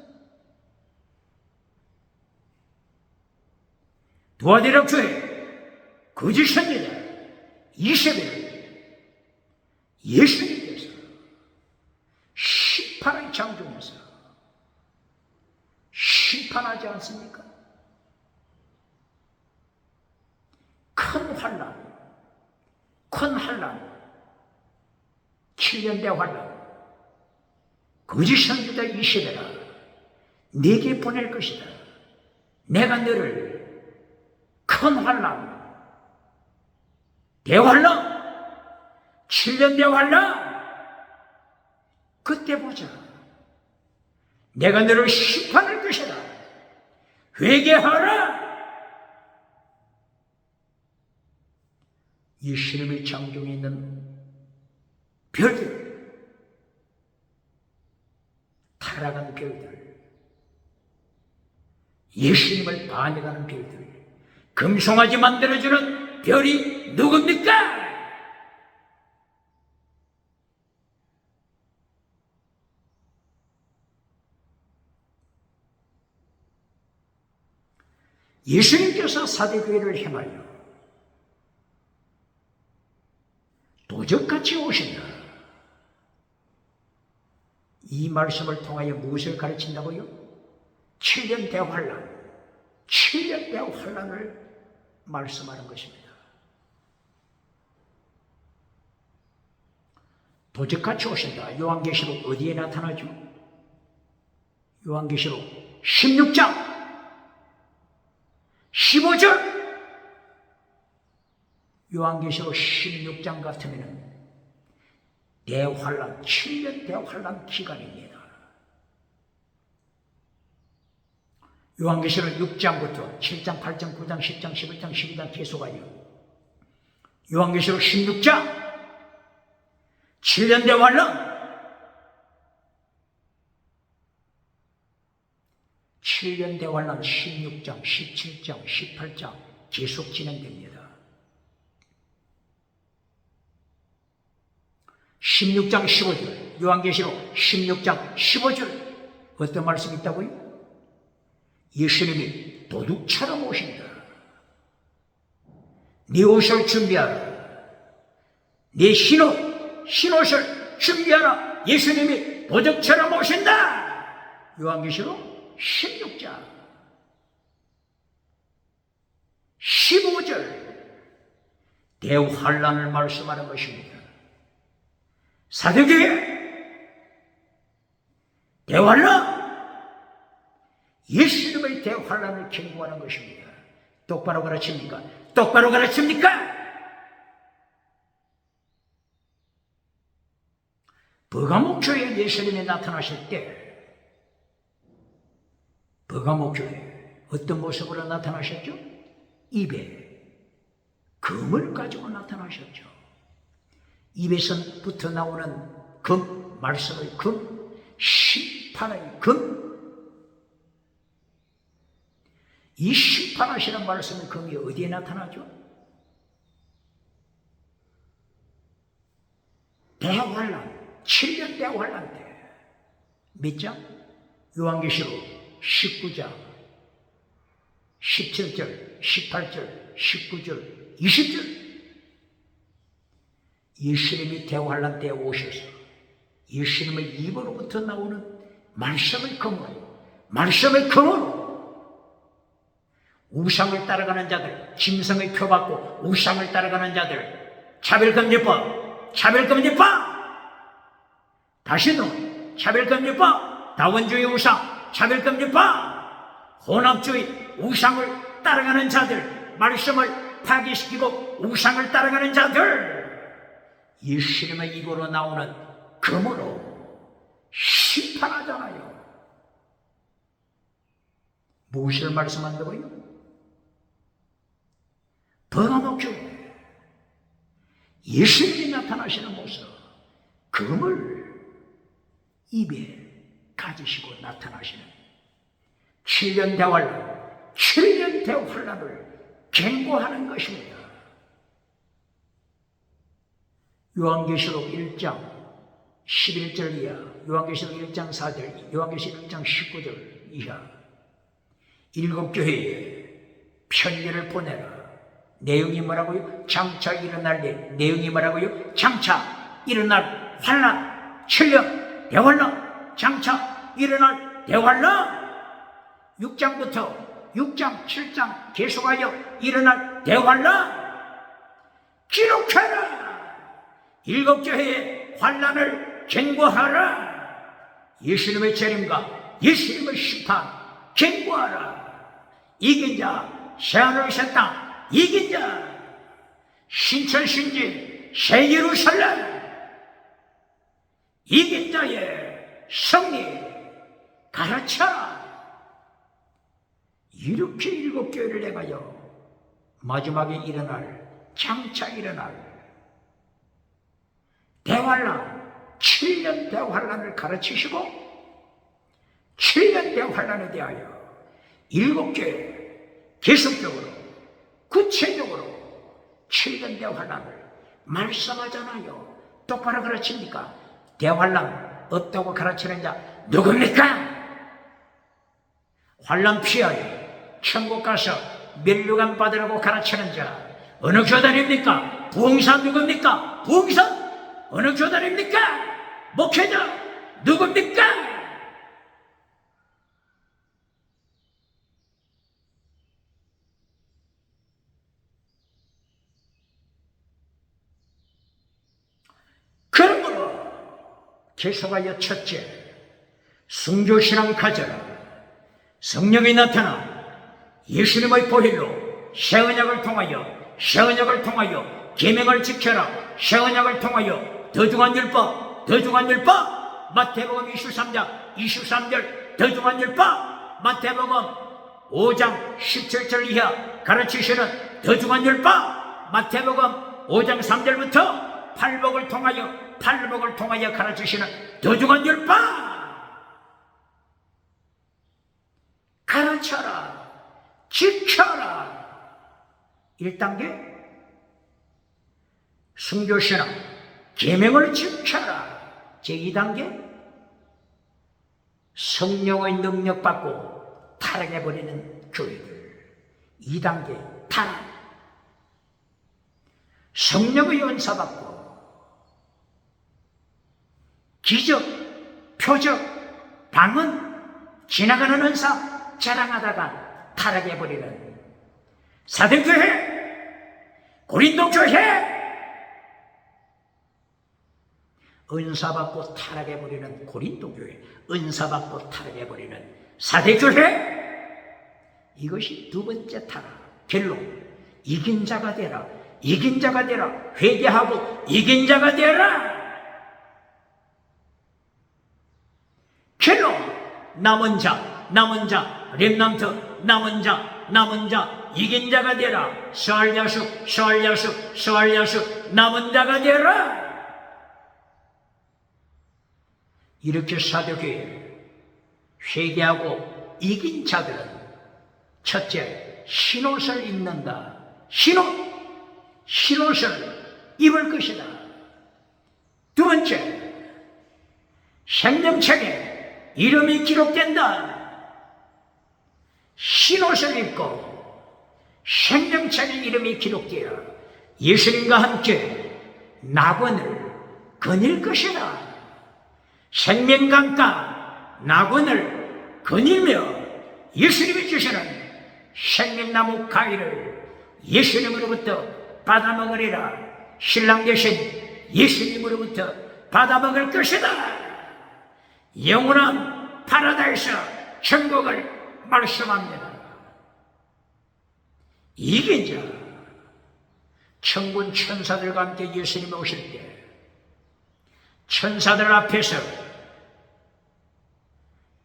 두아디라 교회 거짓 선지자 이세벨을 예수님께서 심판의 장중에서 심판하지 않습니까? 큰 환란 7년대 환란 거짓 선지자 이세벨아, 네게 보낼 것이다. 내가 너를 큰 환란, 대환란, 7년 대환란. 그때 보자. 내가 너를 심판할 것이다. 회개하라. 예수님의 장중에 있는 별들, 타락한 별들, 예수님을 반해가는 별들, 금송아지 만들어주는 별이 누굽니까? 예수님께서 사대교회를 향하여 도적같이 오신다. 이 말씀을 통하여 무엇을 가르친다고요? 7년 대환란, 7년 대환란을 말씀하는 것입니다. 도적같이 오신다. 요한계시록 어디에 나타나죠? 요한계시록 16장 15절. 요한계시록 16장 같으면 대환란, 7년 대환란 기간입니다. 요한계시록 6장부터 7장, 8장, 9장, 10장, 11장, 12장 계속하여 요한계시록 16장 7년 대환란, 7년 대환란 16장, 17장, 18장 계속 진행됩니다. 16장 15절, 요한계시록 16장 15절 어떤 말씀이 있다고요? 예수님이 도둑처럼 오신다. 네 옷을 준비하라. 네 흰옷을 준비하라. 예수님이 도둑처럼 오신다. 요한계시록 16장 15절 대환란을 말씀하는 것입니다. 사도교회 대환란, 예수님의 대환란을 경고하는 것입니다. 똑바로 가르칩니까? 똑바로 가르칩니까? 버가목교에 예수님이 나타나실 때 버가목교에 어떤 모습으로 나타나셨죠? 입에 금을 가지고 나타나셨죠. 입에서부터 나오는 금, 말씀의 금, 심판의 금. 이 심판하시는 말씀의 금이 어디에 나타나죠? 대환란, 7년 대환란 때. 몇 장? 요한계시록 19장 17절, 18절, 19절, 20절. 예수님이 대환란 때에 오셔서 예수님의 입으로부터 나오는 말씀의 금으로 우상을 따라가는 자들, 짐승의 표받고 우상을 따라가는 자들, 차별금지법, 다시는 차별금지법, 다원주의 우상, 차별금지법, 혼합주의 우상을 따라가는 자들, 말씀을 파괴시키고 우상을 따라가는 자들, 예수님의 입으로 나오는 금으로 심판하잖아요. 무엇을 말씀한다고요? 버가목교회 예수님이 나타나시는 모습, 금을 입에 가지시고 나타나시는 7년 대환란, 7년 대환란을 경고하는 것입니다. 요한계시록 1장 11절 이하, 요한계시록 1장 4절, 요한계시록 1장 19절 이하, 7교회에 편지를 보내라. 내용이 뭐라고요? 장차 일어날 일. 내용이 뭐라고요? 장차 일어날 환란, 7년 대환란, 장차 일어날 대환란. 6장부터 6장, 7장 계속하여 일어날 대환란 기록하라. 7교회의 환란을 경고하라. 예수님의 재림과 예수님의 심판 경고하라. 이긴 자 새하늘 새 땅 이긴 자 신천신지 새 예루살렘 이긴 자의 승리 가르쳐라. 이렇게 7교회를 내가요 마지막에 일어날 장차 일어날 대환란 7년 대환란을 가르치시고 7년 대환란에 대하여 7교회 계속적으로 구체적으로 7년 대환란을 말씀하잖아요. 똑바로 가르칩니까? 대환란 없다고 가르치는 자 누굽니까? 환란 피하여 천국 가서 면류관 받으라고 가르치는 자 어느 교단입니까? 부흥사 누굽니까? 부흥사 어느 교단입니까? 목회자 누굽니까? 그러므로 계속하여 첫째 순교신앙 가져라. 성령이 나타나 예수님의 보혈로 새 언약을 통하여 계명을 지켜라. 새 언약을 통하여 더중한 율법 마태복음 23절 더중한 율법 마태복음 5장 17절 이하 가르치시는 더중한 율법 마태복음 5장 3절부터 팔복을 통하여 가르치시는 더중한 율법 가르쳐라, 지켜라. 1단계 순교신앙 계명을 지켜라. 제2단계 성령의 능력 받고 타락해버리는 교회들. 2단계 타락 성령의 은사 받고 기적, 표적, 방언, 지나가는 은사 자랑하다가 타락해버리는 사도교회, 고린도교회 은사받고 타락해버리는 고린도교회, 은사받고 타락해버리는 사도교회 이것이 두 번째 타락. 결론 이긴 자가 되라. 회개하고 이긴 자가 되라. 결론 남은 자 렘넌트 남은 자 이긴 자가 되라. 스알야수 남은 자가 되라. 이렇게 사도교회 회개하고 이긴 자들은 첫째 흰옷을 입는다. 흰옷을 입을 것이다. 두 번째 생명책에 이름이 기록된다. 흰옷을 입고 생명책에 이름이 기록되어 예수님과 함께 낙원을 거닐 것이다. 생명강가 낙원을 거닐며 예수님이 주시는 생명나무 가위를 예수님으로부터 받아먹으리라. 신랑 되신 예수님으로부터 받아먹을 것이다. 영원한 파라다이스 천국을 말씀합니다. 이긴 자 천군 천사들과 함께 예수님이 오실 때 천사들 앞에서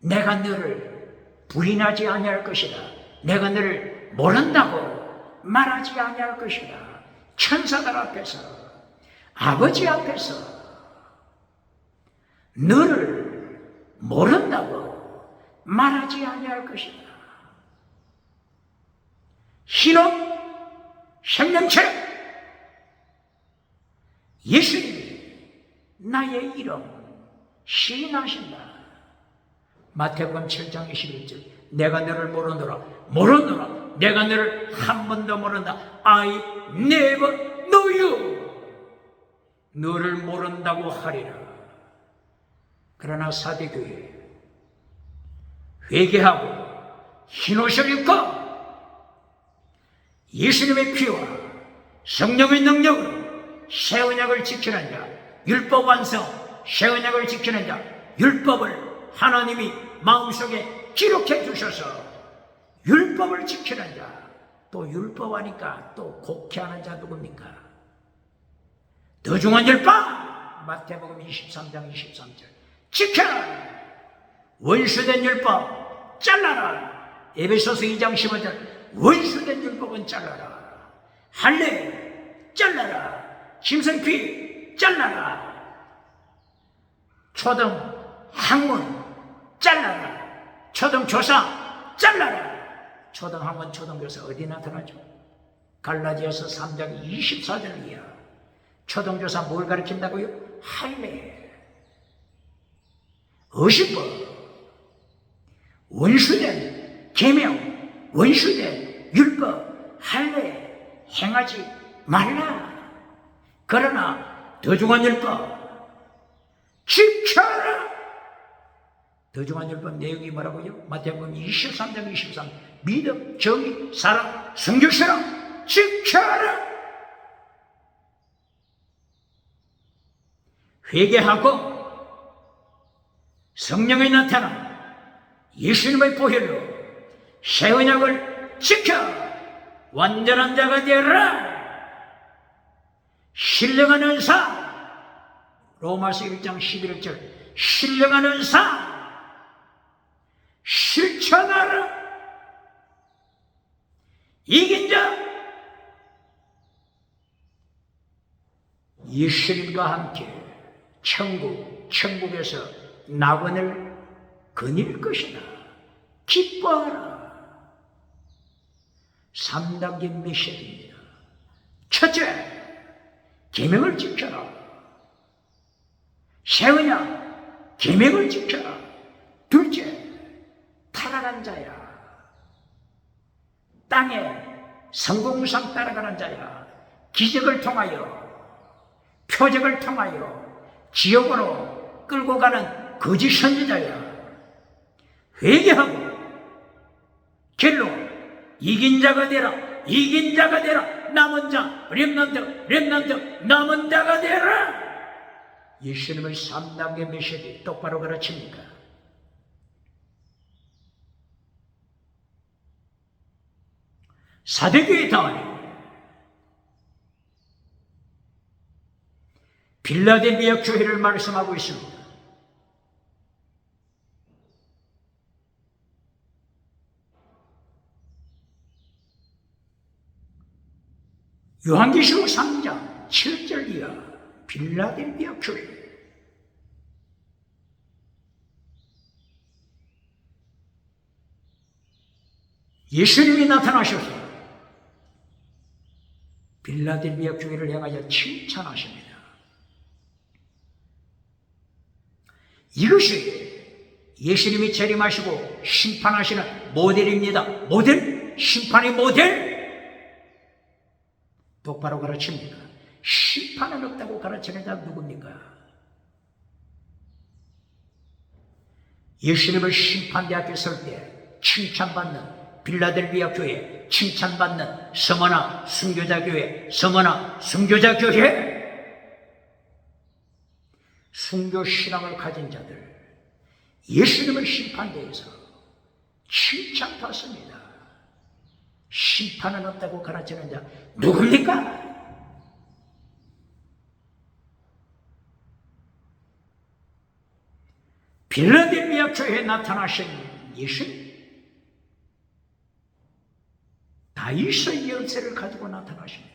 내가 너를 부인하지 아니할 것이다. 내가 너를 모른다고 말하지 아니할 것이다. 천사들 앞에서 아버지 앞에서 너를 모른다고 말하지 아니할 것이다. 흰옷 생명책 예수님이 나의 이름 시인하신다. 마태복음 7장 21절 내가 너를 모르노라 내가 너를 한 번도 모른다. I never know you. 너를 모른다고 하리라. 그러나 사도교회 회개하고 흰옷을 입고 예수님의 피와 성령의 능력으로 새 언약을 지키는 자, 율법 완성, 새 언약을 지키는 자, 율법을 하나님이 마음속에 기록해 주셔서 율법을 지키는 자, 또 율법하니까 또 곡해하는 자 누굽니까? 더 중한 율법! 마태복음 23장 23절 지켜라! 원수된 율법 잘라라! 에베소서 2장 15절 원수된 율법은 잘라라! 할례 잘라라! 짐승피 잘라라! 초등 학문 잘라라! 초등교사 잘라라! 초등학원, 초등교사 어디 나타나죠? 갈라디아서 3장 24절 이하. 초등교사 뭘 가르친다고요? 할례, 의식법, 원수된 계명, 원수된 율법, 할례 행하지 말라. 그러나 더 중한 율법 지켜라. 더 중한 율법 내용이 뭐라고요? 마태복음 23장 23 믿음, 정의, 사랑, 성결사랑 지켜라. 회개하고 성령이 나타나 예수님의 보혈로 새 언약을 지켜 완전한 자가 되라. 신령한 은사 로마서 1장 11절 신령한 은사 실천하라. 이긴 자 예수님과 함께 천국에서 낙원을 거닐 것이다. 기뻐하라. 3단계 미션입니다. 첫째, 계명을 지켜라. 새 언약, 계명을 지켜라. 둘째, 타락한 자야. 땅에 성공상 따라가는 자야. 기적을 통하여 표적을 통하여 지옥으로 끌고 가는 거짓 선지자야. 회개하고 결로 이긴 자가 되라. 이긴 자가 되라. 남은 자 렘넌트 남은 자가 되라. 예수님의 3단계 메시지 똑바로 가르칩니까? 사대교회 당하니 빌라델비아 교회를 말씀하고 있습니다. 요한계시록 3장 7절 이하 빌라델비아 교회. 예수님이 나타나셔서 빌라델비아 교회를 향하여 칭찬하십니다. 이것이 예수님이 재림하시고 심판하시는 모델입니다. 모델? 심판의 모델? 똑바로 가르칩니까? 심판은 없다고 가르치는 자는 누굽니까? 예수님을 심판대 앞에 설 때 칭찬받는 빌라델비아 교회, 칭찬받는 서머나 순교자 교회, 서머나 순교자 교회. 순교 신앙을 가진 자들 예수님의 심판대에서 칭찬받습니다. 심판은 없다고 가르치는 자 누굽니까? 빌라델비아 교회에 나타나신 예수님, 다윗의 열쇠를 가지고 나타나십니다.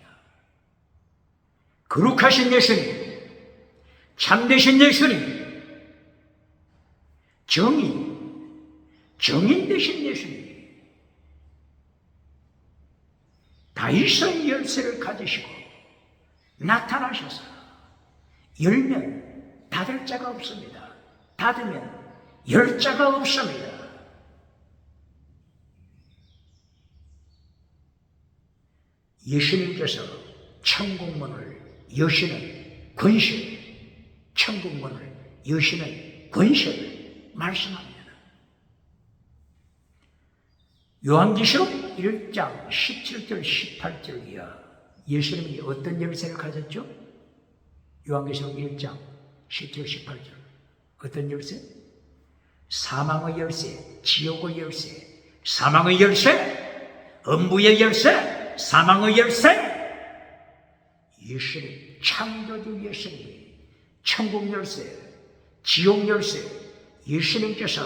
거룩하신 예수님, 참되신 예수님, 정인 되신 예수님, 다윗의 열쇠를 가지시고 나타나셔서 열면 닫을 자가 없습니다. 닫으면 열 자가 없습니다. 예수님께서 천국문을 여시는 권세, 천국문을 여시는 권세를 말씀합니다. 요한계시록 1장 17절 18절 이하 예수님이 어떤 열쇠를 가졌죠? 요한계시록 1장 17, 18절 어떤 열쇠? 사망의 열쇠, 지옥의 열쇠, 사망의 열쇠, 음부의 열쇠, 사망의 열쇠, 예수님, 창조주 예수님, 천국 열쇠, 지옥 열쇠, 예수님께서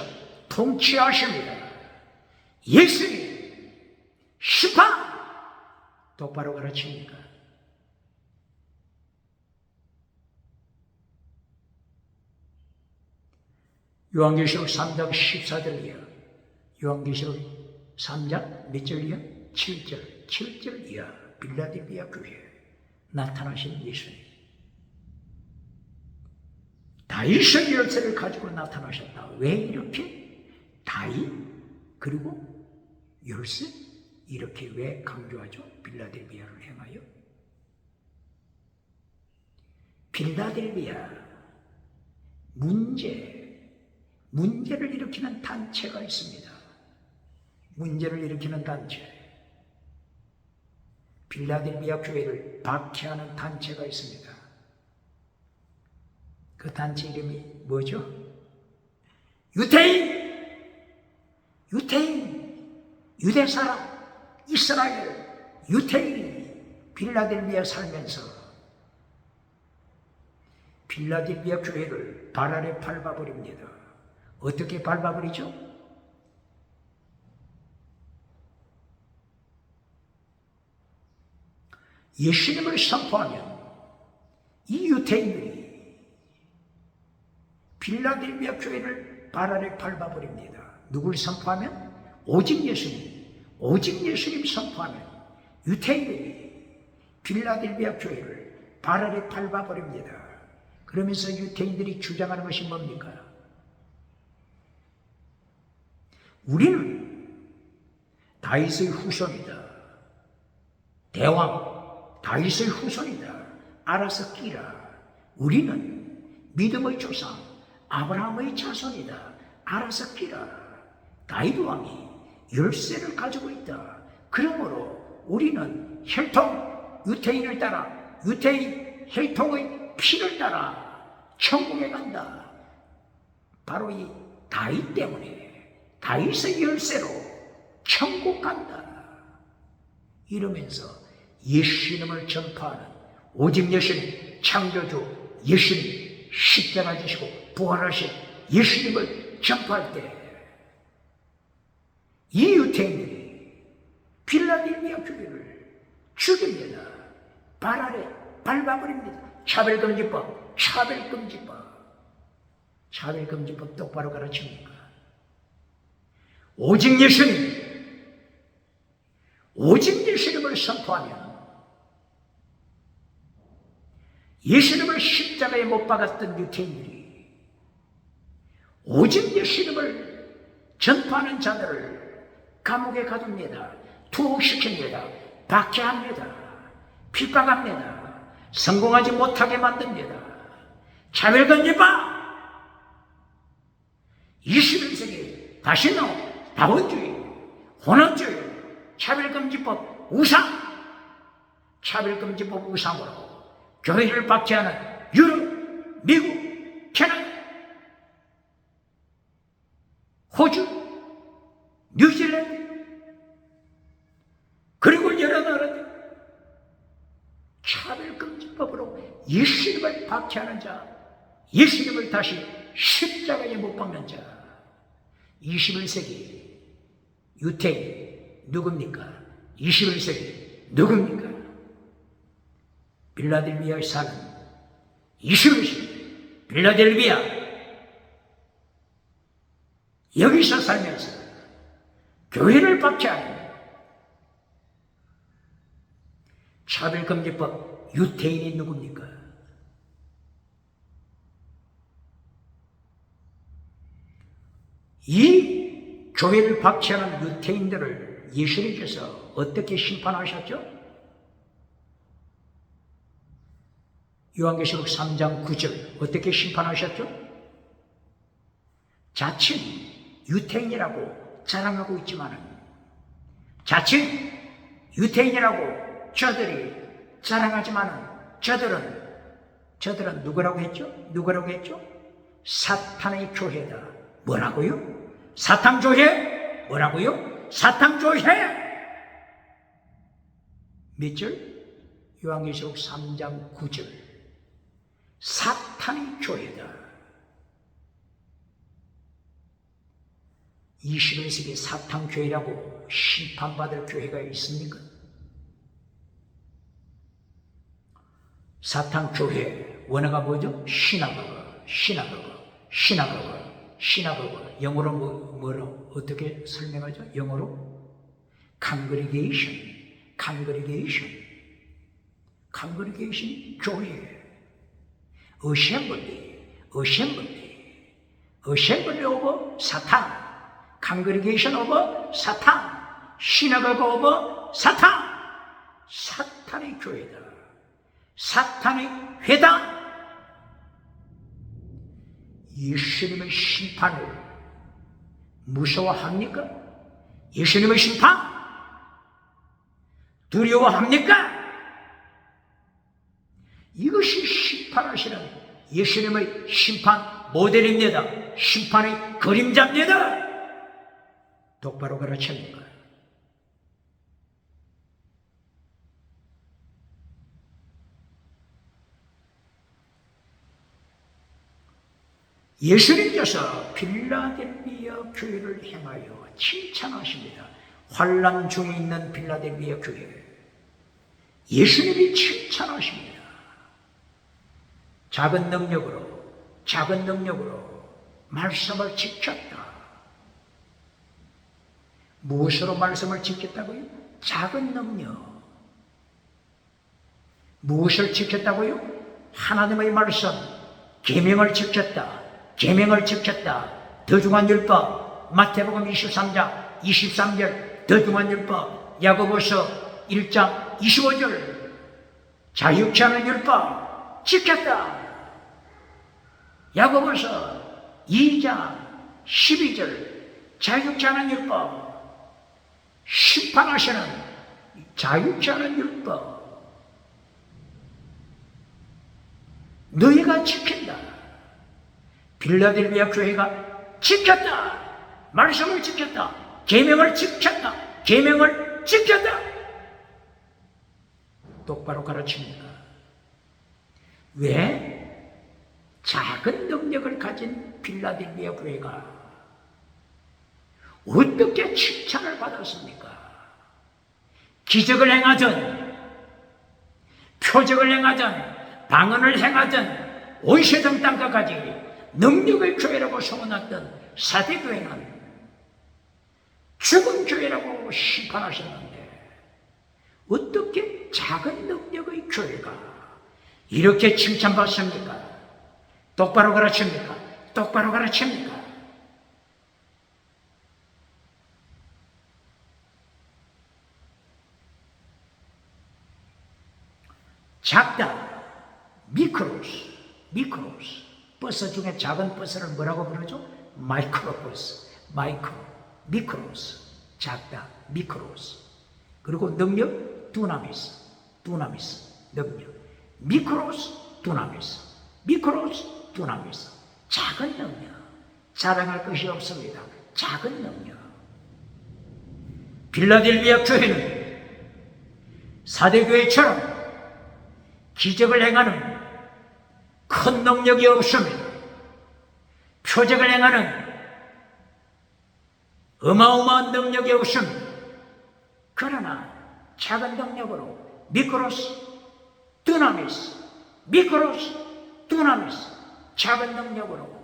통치하십니다. 예수님, 심판 똑바로 가르칩니까? 요한계시록 3장 14절이야. 요한계시록 3장 몇 절이야? 7절. 7절이야. 빌라델비아 교회에 나타나신 예수님. 다윗의 열쇠를 가지고 나타나셨다. 왜 이렇게? 다윗 그리고 열쇠? 이렇게 왜 강조하죠? 빌라델비아를 행하여? 빌라델비아 문제를 일으키는 단체가 있습니다. 문제를 일으키는 단체. 빌라델비아 교회를 박해하는 단체가 있습니다. 그 단체 이름이 뭐죠? 유대인, 유대 사람, 이스라엘, 유대인이 빌라델비아 살면서 빌라델비아 교회를 발 아래 밟아버립니다. 어떻게 밟아버리죠? 예수님을 선포하면 이 유대인들이 빌라델비아 교회를 발 아래 밟아버립니다. 누굴 선포하면? 오직 예수님 선포하면 유대인들이 빌라델비아 교회를 발 아래 밟아버립니다. 그러면서 유대인들이 주장하는 것이 뭡니까? 우리는 다윗의 후손이다. 대왕 다윗의 후손이다. 알아서 끼라. 우리는 믿음의 조상 아브라함의 자손이다. 알아서 끼라. 다윗 왕이 열쇠를 가지고 있다. 그러므로 우리는 혈통 유대인을 따라 유대인 혈통의 피를 따라 천국에 간다. 바로 이 다윗 때문에 다윗의 열쇠로 천국 간다. 이러면서 예수님을 전파하는 오직 예수님, 창조주 예수님, 십자가 지시고 부활하신 예수님을 전파할 때 이 유대인들이 빌라델비아 교회를 죽입니다. 발 아래 밟아버립니다. 차별금지법 똑바로 가르칩니까? 오직 예수님을 선포하면 예수님을 십자가에 못 박았던 유대인들이 오직 예수님을 전파하는 자들을 감옥에 가둡니다. 투옥시킵니다. 박해합니다. 핍박합니다. 성공하지 못하게 만듭니다. 차별금지법 21세기 다시는 다원주의, 혼합주의, 차별금지법 우상으로 교회를 박해하는 유럽, 미국, 캐나다, 호주, 뉴질랜드 그리고 여러 나라들 차별금지법으로 예수님을 박해하는 자, 예수님을 다시 십자가에 못 박는 자 21세기 유태인 누굽니까? 21세기 누굽니까? 빌라델비아에 사는 21세기 빌라델비아 여기서 살면서 교회를 박해하는 차별금지법 유태인이 누굽니까? 이 교회를 박해하는 유태인들을 예수님께서 어떻게 심판하셨죠? 요한계시록 3장 9절 어떻게 심판하셨죠? 자칭 유태인이라고 자랑하고 있지만 자칭 유태인이라고 저들이 자랑하지만 저들은 누구라고 했죠? 사탄의 교회다. 뭐라고요? 사탄교회? 뭐라고요? 사탄교회! 몇 절? 요한계시록 3장 9절. 사탄의 교회다. 21세기 사탄 교회라고 심판받을 교회가 있습니까? 사탄 교회 원어가 뭐죠? 시나고그. 영어로 뭐로 어떻게 설명하죠? 영어로 congregation 교회. assembly of 사탄, congregation of 사탄, synagogue of 사탄. 사탄의 교회다. 사탄의 회당. 예수님의 심판을 무서워합니까? 예수님의 심판 두려워합니까? 이것이 심판하시는 예수님의 심판 모델입니다. 심판의 그림자입니다. 똑바로 가르칩니까? 예수님께서 빌라델비아 교회를 향하여 칭찬하십니다. 환난 중에 있는 빌라델비아 교회, 예수님이 칭찬하십니다. 작은 능력으로 말씀을 지켰다. 무엇으로 말씀을 지켰다고요? 작은 능력. 무엇을 지켰다고요? 하나님의 말씀, 계명을 지켰다. 더 중한 율법, 마태복음 23장 23절, 더 중한 율법, 야고보서 1장 25절, 자유케 하는 율법 지켰다. 야고보서 2장 12절, 자유케 하는 율법, 심판하시는 자유케 하는 율법 너희가 지킨다. 빌라델비아 교회가 지켰다. 말씀을 지켰다. 계명을 지켰다. 똑바로 가르칩니다. 왜? 작은 능력을 가진 빌라델비아 교회가 어떻게 칭찬을 받았습니까? 기적을 행하든 표적을 행하든 방언을 행하든 온 세상 땅까지 능력의 교회라고 소문났던 사대교회는 죽은 교회라고 심판하셨는데 어떻게 작은 능력의 교회가 이렇게 칭찬받습니까? 똑바로 가르칩니까? 작다. 미크로스. 버스 중에 작은 버스를 뭐라고 부르죠? 마이크로버스. 미크로스. 작다. 미크로스. 그리고 능력 두나미스. 능력. 미크로스 두나미스. 작은 능력. 자랑할 것이 없습니다. 작은 능력. 빌라델비아 교회는 사대교회처럼 기적을 행하는 큰 능력이 없습니다. 표적을 행하는 어마어마한 능력이 없습니다. 그러나 작은 능력으로 미크로스 두나미스 작은 능력으로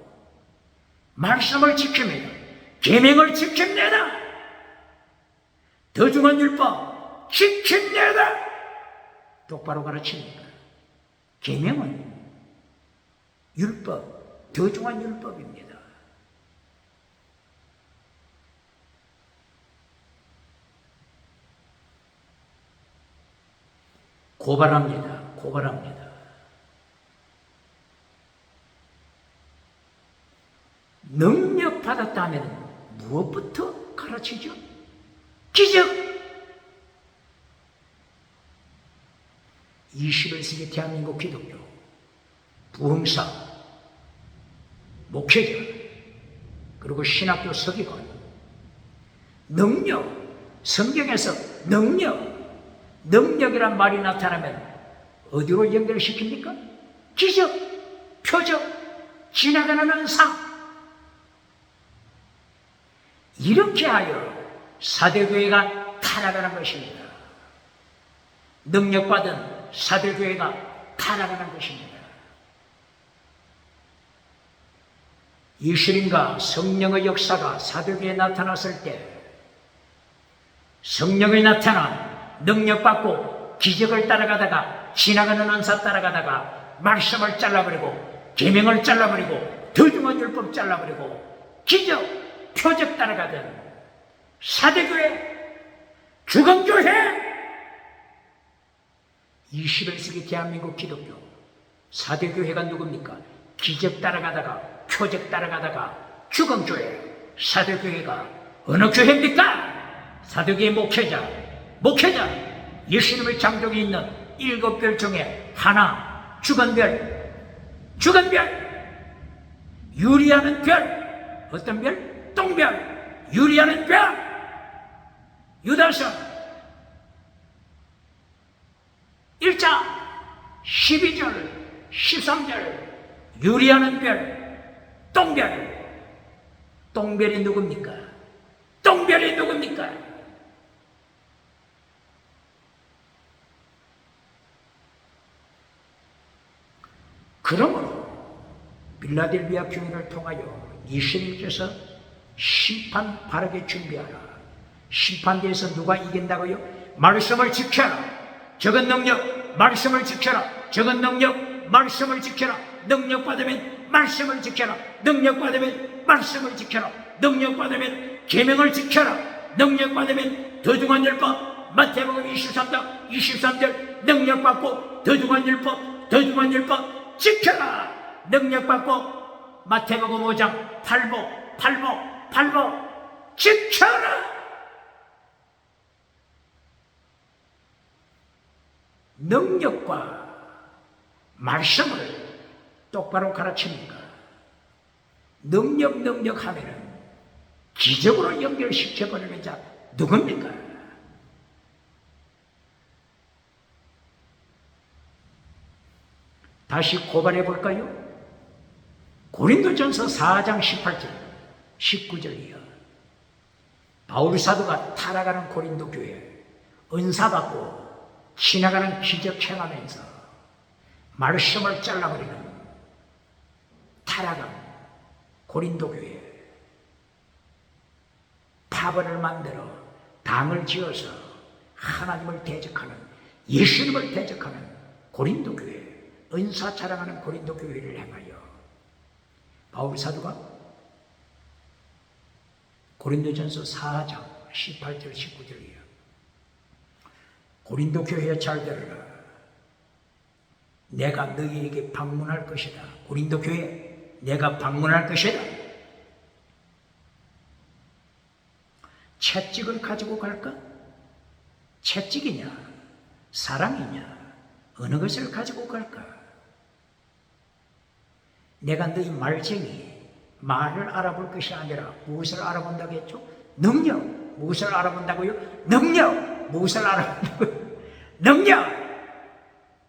말씀을 지킵니다. 계명을 지킵니다. 더 중한 율법 지킵니다. 똑바로 가르칩니다. 계명은 율법, 더 중한 율법입니다. 고발합니다. 능력 받았다면 무엇부터 가르치죠? 기적! 21세기 대한민국 기독교 부흥사, 목회자, 그리고 신학교 서기관, 능력, 성경에서 능력, 능력이란 말이 나타나면 어디로 연결시킵니까? 기적, 표적, 지나가는 은사. 이렇게 하여 사도교회가 타락하는 것입니다. 능력받은 사도교회가 타락하는 것입니다. 예수님과 성령의 역사가 사도교회에 나타났을 때 성령이 나타나 능력받고 기적을 따라가다가 지나가는 은사 따라가다가 말씀을 잘라버리고 계명을 잘라버리고 더중한 율법 잘라버리고 기적, 표적 따라가던 사도교회, 주건교회, 21세기 대한민국 기독교 사도교회가 누굽니까? 기적 따라가다가 표적 따라가다가 주건교회, 사도교회가 어느 교회입니까? 사도교회 목회자 예수님의 장족이 있는 7별 중에 하나, 주건별, 유리하는 별, 어떤 별? 똥별, 유리하는 별, 유다서 1장 12절 13절 유리하는 별, 똥별이 누굽니까? 그러므로 빌라델비아 교회를 통하여 예수님께서 심판 바르게 준비하라. 심판대에서 누가 이긴다고요? 말씀을 지켜라. 적은 능력, 말씀을 지켜라. 적은 능력, 말씀을 지켜라. 능력 받으면 말씀을 지켜라. 능력 받으면 말씀을 지켜라. 능력 받으면 계명을 지켜라. 능력 받으면 더중한 율법, 마태복음 23장 23절 능력 받고 더중한 율법 지켜라. 능력 받고 마태복음 5장 8복 지켜라. 능력과 말씀을 똑바로 가르칩니까? 능력 하면은 기적으로 연결시켜버리는 자 누굽니까? 다시 고발해 볼까요? 고린도전서 4장 18절 19절이요. 바울 사도가 타락하는 고린도 교회 은사받고 지나가는 기적 행하면서 말씀을 잘라버리는 타락한 고린도 교회, 파벌을 만들어 당을 지어서 하나님을 대적하는, 예수님을 대적하는 고린도 교회, 은사 자랑하는 고린도 교회를 행하여 바울 사도가 고린도전서 4장 18절 19절이에요. 고린도 교회에 잘 들으라. 내가 너희에게 방문할 것이다. 고린도 교회, 내가 방문할 것이다. 채찍을 가지고 갈까? 채찍이냐? 사랑이냐? 어느 것을 가지고 갈까? 내가 너희 말쟁이, 말을 알아볼 것이 아니라 무엇을 알아본다고 했죠? 능력. 무엇을 알아본다고요? 능력. 무엇을 알아본다고요? 능력.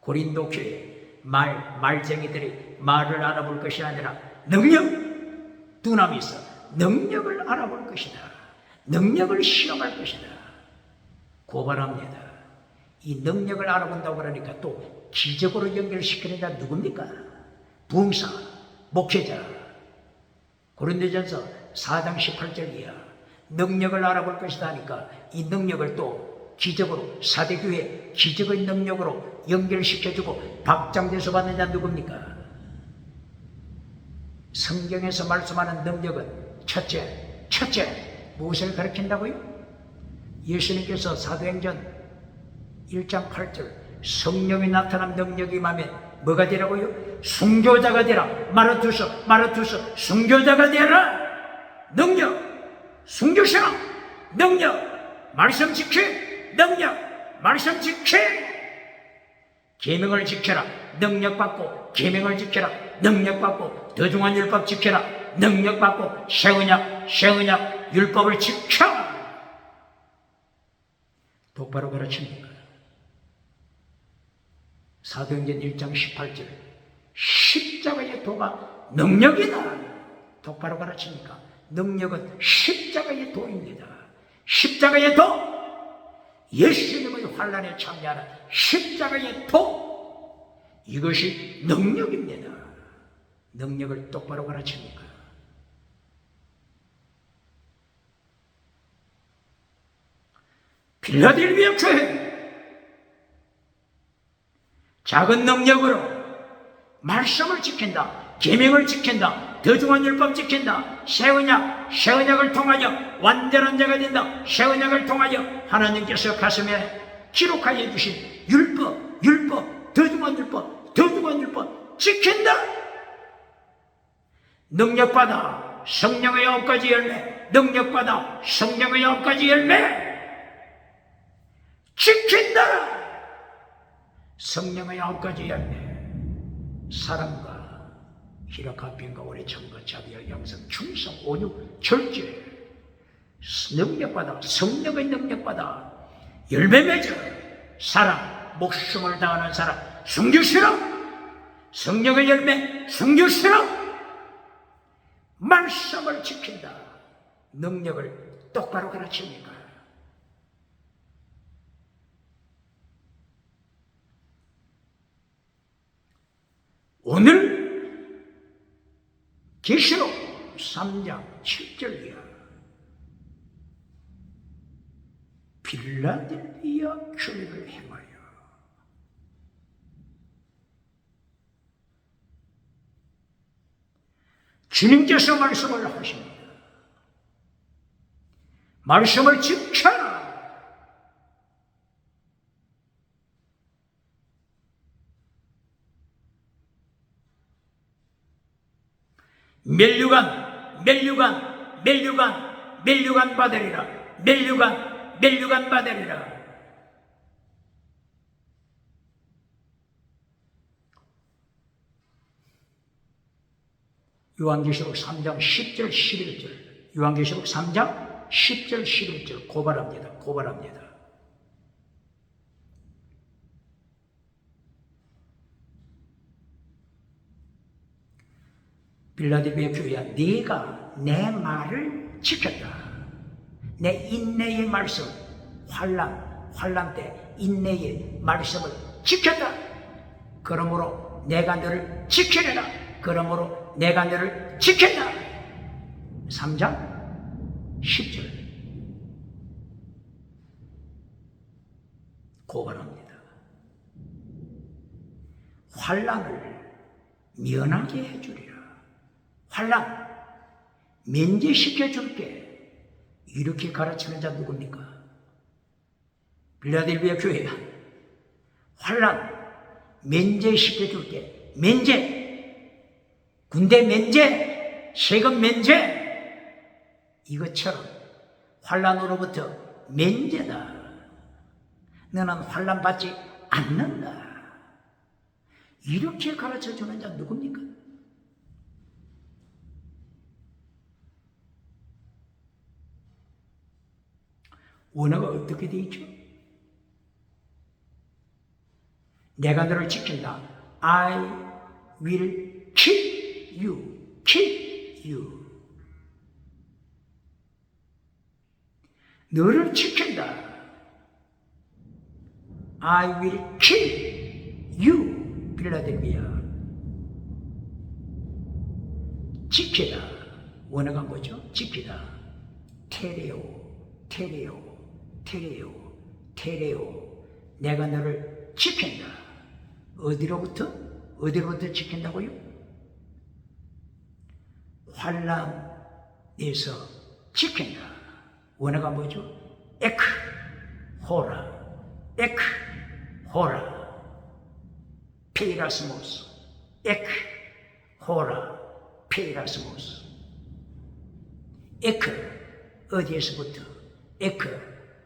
고린도 교회 말쟁이들이 말을 알아볼 것이 아니라 능력. 두나미 있어. 능력을 알아볼 것이다. 능력을 시험할 것이다. 고발합니다. 이 능력을 알아본다고 그러니까 또 기적으로 연결시키는 자 누굽니까? 부흥사, 목회자. 고린도전서 4장 18절이야. 능력을 알아볼 것이다 하니까 이 능력을 또 기적으로, 사대교회 기적의 능력으로 연결시켜주고 박장대소 받는 자 누굽니까? 성경에서 말씀하는 능력은 첫째 무엇을 가르친다고요? 예수님께서 사도행전 1장 8절 성령이 나타난 능력이 임하면 뭐가 되라고요? 순교자가 되라. 마르투스 순교자가 되라. 능력, 순교시험, 능력, 말씀 지키, 능력, 말씀 지키. 계명을 지켜라. 능력 받고 계명을 지켜라. 능력 받고 더중한 율법 지켜라. 능력 받고 새 언약 율법을 지켜. 똑바로 가르칩니까? 사도행전 1장 18절 십자가의 도가 능력이다. 똑바로 가르치니까 능력은 십자가의 도입니다. 십자가의 도, 예수님의 환난에 참여하는 십자가의 도, 이것이 능력입니다. 능력을 똑바로 가르치니까. 필라델피아 교회 작은 능력으로 말씀을 지킨다, 계명을 지킨다, 더중한 율법 지킨다, 새 언약을 통하여 완전한 자가 된다. 새 언약을 통하여 하나님께서 가슴에 기록하여 주신 율법, 더중한 율법 지킨다. 능력받아 성령의 9가지 열매, 능력받아 성령의 9가지 열매 지킨다. 성령의 9가지 열매, 사랑과 희락과 평과 오래 참과 자비와 양성, 충성, 온유, 절제, 능력받아 성령의 능력받아 열매 맺어 사랑, 목숨을 다하는 사랑, 순교실험, 성령의 열매, 순교실험, 말씀을 지킨다. 능력을 똑바로 가르칩니까? 오늘 계시록 3장 7절 이하 필라델피아 교회를 행하여 주님께서 말씀을 하십니다. 말씀을 지켜라. 멸류관 받으리라. 멸류관 받으리라. 요한계시록 3장 10절 11절, 요한계시록 3장 10절 11절 고발합니다. 필라델피아 교회야, 네가 내 말을 지켰다. 내 인내의 말씀, 환난 때 인내의 말씀을 지켰다. 그러므로 내가 너를 지키리라. 그러므로 내가 너를 지킨다. 3장 10절 고발합니다. 환난을 면하게 해주리라. 환난 면제시켜 줄게. 이렇게 가르치는 자 누굽니까? 필라델피아 교회야, 환난 면제시켜 줄게. 면제, 군대 면제, 세금 면제, 이것처럼 환난으로부터 면제다. 너는 환난 받지 않는다. 이렇게 가르쳐 주는 자 누굽니까? 원어가 어떻게 되어 있죠? 내가 너를 지킨다. I will keep you. 너를 지킨다. I will keep you. 필라델피아. 지키다. 원어가 뭐죠? 지키다. 테레오. 내가 너를 지킨다. 어디로부터 지킨다고요? 환난에서 지킨다. 원어가 뭐죠? 호라, 페이라스모스, 호라, 페이라스모스. 어디에서부터?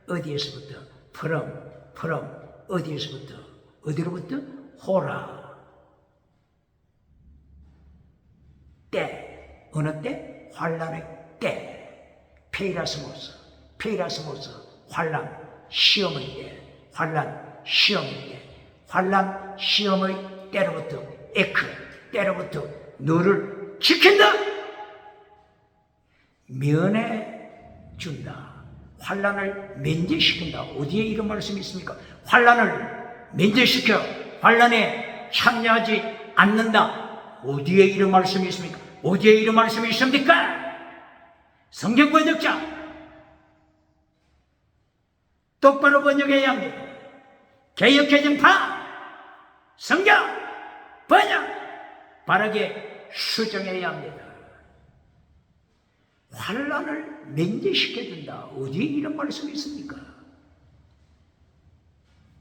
어디에서부터? from 어디에서부터? 어디로부터? 호라. 때, 어느 때? 환란의 때. 페이라스모스, 환란, 시험의 때. 환난 시험의 때로부터 때로부터 너를 지킨다. 면해준다. 환난을 면제시킨다. 어디에 이런 말씀이 있습니까? 환난을 면제시켜 환난에 참여하지 않는다. 어디에 이런 말씀이 있습니까? 어디에 이런 말씀이 있습니까? 성경 번역자 똑바로 번역해야 합니다. 개역개정파 성경 번역 바르게 수정해야 합니다. 환난을 면제시켜준다. 어디에 이런 말씀이 있습니까?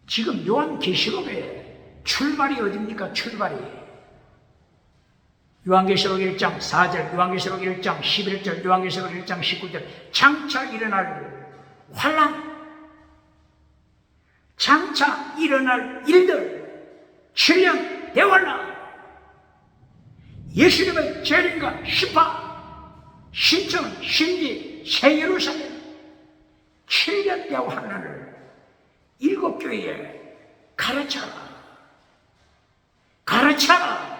지금 요한계시록의 출발이 어디입니까? 출발이 요한계시록 1장 4절, 요한계시록 1장 11절, 요한계시록 1장 19절 장차 일어날 환난, 장차 일어날 일들, 7년 대환란, 예수님의 재림과 심판, 신천, 신비, 새 예루살렘 7년 대환란을 7교회에 가르쳐라. 가르쳐라.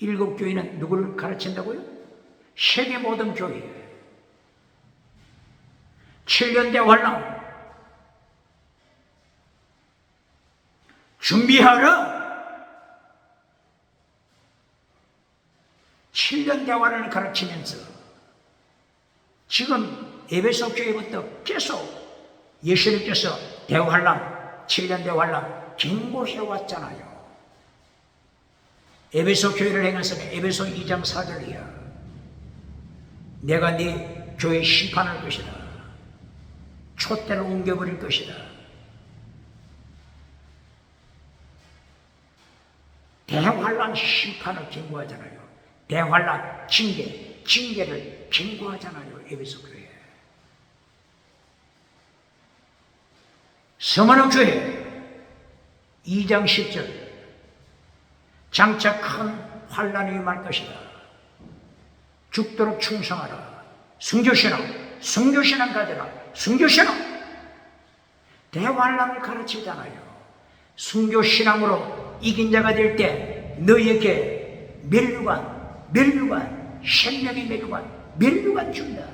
7교회는 누구를 가르친다고요? 세계 모든 교회. 7년 대환란 준비하라. 7년 대환란을 가르치면서 지금 에베소 교회부터 계속 예수님께서 대환란, 7년 대환란 경고해 왔잖아요. 에베소 교회를 행하시면 에베소 2장 4절이야. 내가 네 교회 심판할 것이다. 촛대를 옮겨버릴 것이다. 대환란 심판을 경고하잖아요. 대환란 징계를 경고하잖아요. 에베소 교회. 서머너 교회 2장 10절 장차 큰 환란이 임할 것이다. 죽도록 충성하라. 순교신앙 가져라. 순교신앙. 대환란을 가르치잖아요. 순교신앙으로 이긴 자가 될 때 너희에게 멸류관, 생명의 멸류관 준다.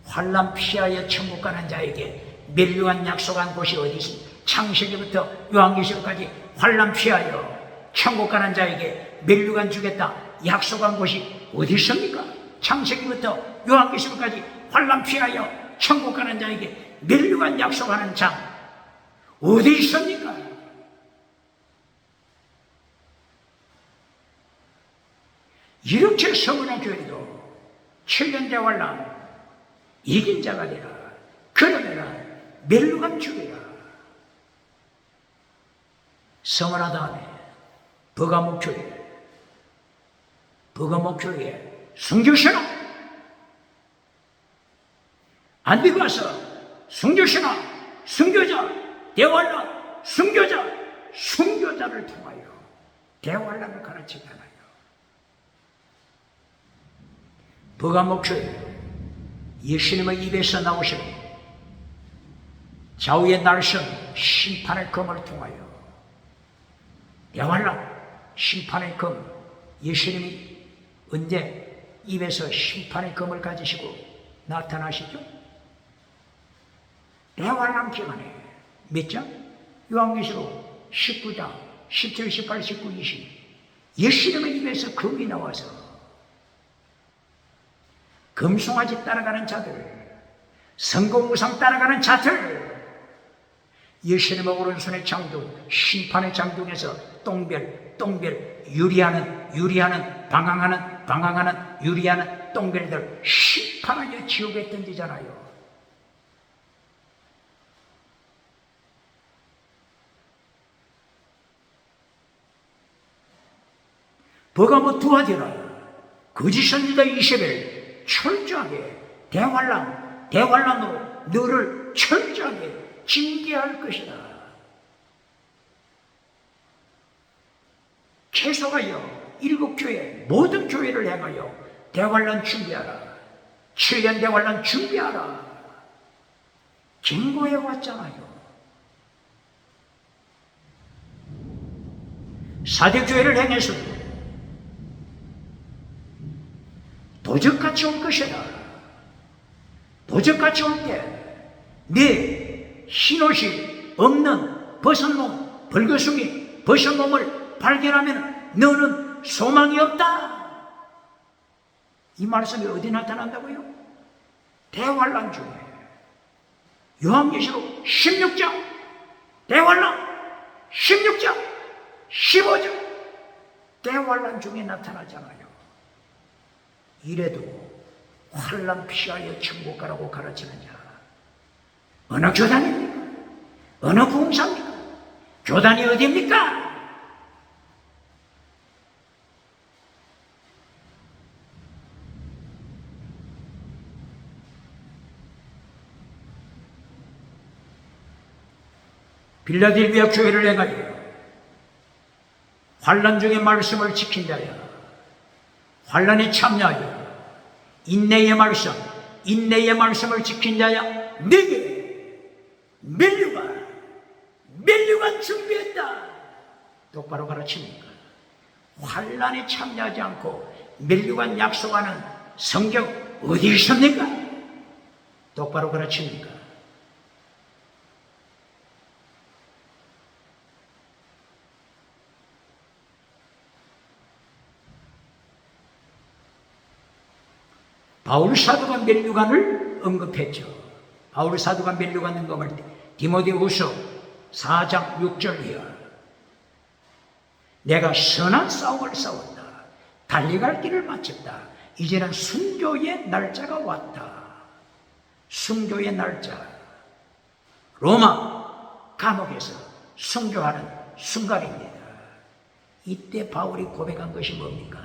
환난 피하여 천국 가는 자에게 멸류관 약속한 곳이 어디 있습니까? 창세기부터 요한계시록까지 환난 피하여 천국 가는 자에게 멸류관 주겠다 약속한 곳이 어디 있습니까? 창세기부터 요한계시록까지 환난 피하여 천국 가는 자에게 멸류관 약속하는 장 어디 있습니까? 이렇게 서문화 교회도 7년 대환란 이긴 자가 되라. 그러면 멸류관 주리라. 서문화 다음에 버가목 교회 순교신앙 안 되고 와서 순교신앙 순교자 대환란 순교자를 통하여 대환란을 가르치잖아요. 버가목 교회 예수님의 입에서 나오신 좌우의 날선 심판의 검을 통하여 대환란 심판의 검 예수님이 언제 입에서 심판의 검을 가지시고 나타나시죠? 대환란 기간에 몇 장? 요한계시록 19장 17, 18, 19, 20 예수님의 입에서 검이 나와서 금송아지 따라가는 자들, 성공무상 따라가는 자들, 예수님의 오른손의 장둥, 심판의 장둥에서 똥별, 유리하는, 방황하는, 유리하는 똥별들 심판하여 지옥에 던지잖아요. 버가모 두아디라, 거짓 선지자 이세벨 철저하게 대환란으로 너를 철저하게 징계할 것이다. 최소하여 7교회 모든 교회를 향하여 대환란 준비하라. 7년 대환란 준비하라. 경고해 왔잖아요. 사대교회를 행해서도 도적같이 올 것이다. 도적같이 올 때 네 흰옷이 없는 벗은 몸, 벌거숭이 벗은 몸을 발견하면 너는 소망이 없다. 이 말씀이 어디 나타난다고요? 대환란 중에 요한계시록 16장, 대환란 16장, 15장 대환란 중에 나타나잖아요. 이래도 환란 피하여 천국 가라고 가르치는 자 어느 교단입니까? 어느 부흥사입니까? 교단이 어디입니까? 빌라델비아 교회를 행하여 환란 중의 말씀을 지킨 자야, 환란에 참여하여 인내의 말씀을 지킨 자야, 네게 멸류관 준비했다. 똑바로 가르칩니까? 환란에 참여하지 않고 멸류관 약속하는 성경 어디 있습니까? 똑바로 가르칩니까? 바울 사도가 멸류관을 언급했죠. 바울 사도가 멸류관 언급할 때 디모데후서 4장 6절이요. 내가 선한 싸움을 싸웠다. 달려갈 길을 마쳤다. 이제는 순교의 날짜가 왔다. 순교의 날짜. 로마 감옥에서 순교하는 순간입니다. 이때 바울이 고백한 것이 뭡니까?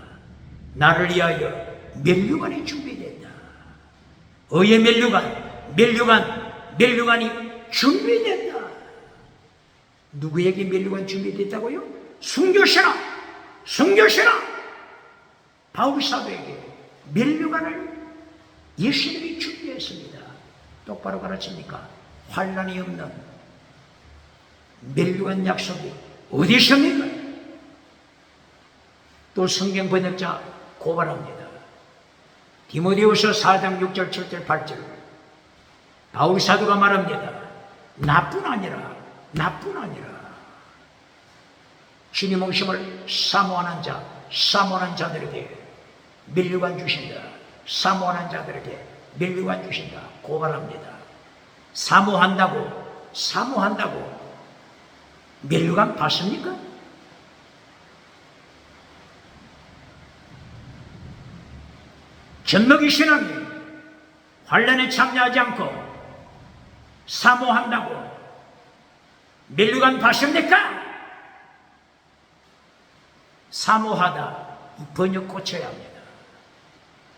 나를 위하여 멸류관이 준비됐다. 의의 멸류관이 준비됐다. 누구에게 멸류관 준비됐다고요? 순교신앙 바울 사도에게 멸류관을 예수님이 준비했습니다. 똑바로 가르칩니까? 환란이 없는 멸류관 약속이 어디 있습니까? 또 성경 번역자 고발합니다. 디모데후서 4장 6절 7절 8절 바울 사도가 말합니다. 나뿐 아니라 주님 오심을 사모하는 자들에게 멸류관 주신다. 사모하는 자들에게 멸류관 주신다. 고발합니다. 사모한다고 멸류관 받습니까? 젖먹이 신앙이 환란에 참여하지 않고 사모한다고 멸류관 받습니까? 사모하다, 이 번역 고쳐야 합니다.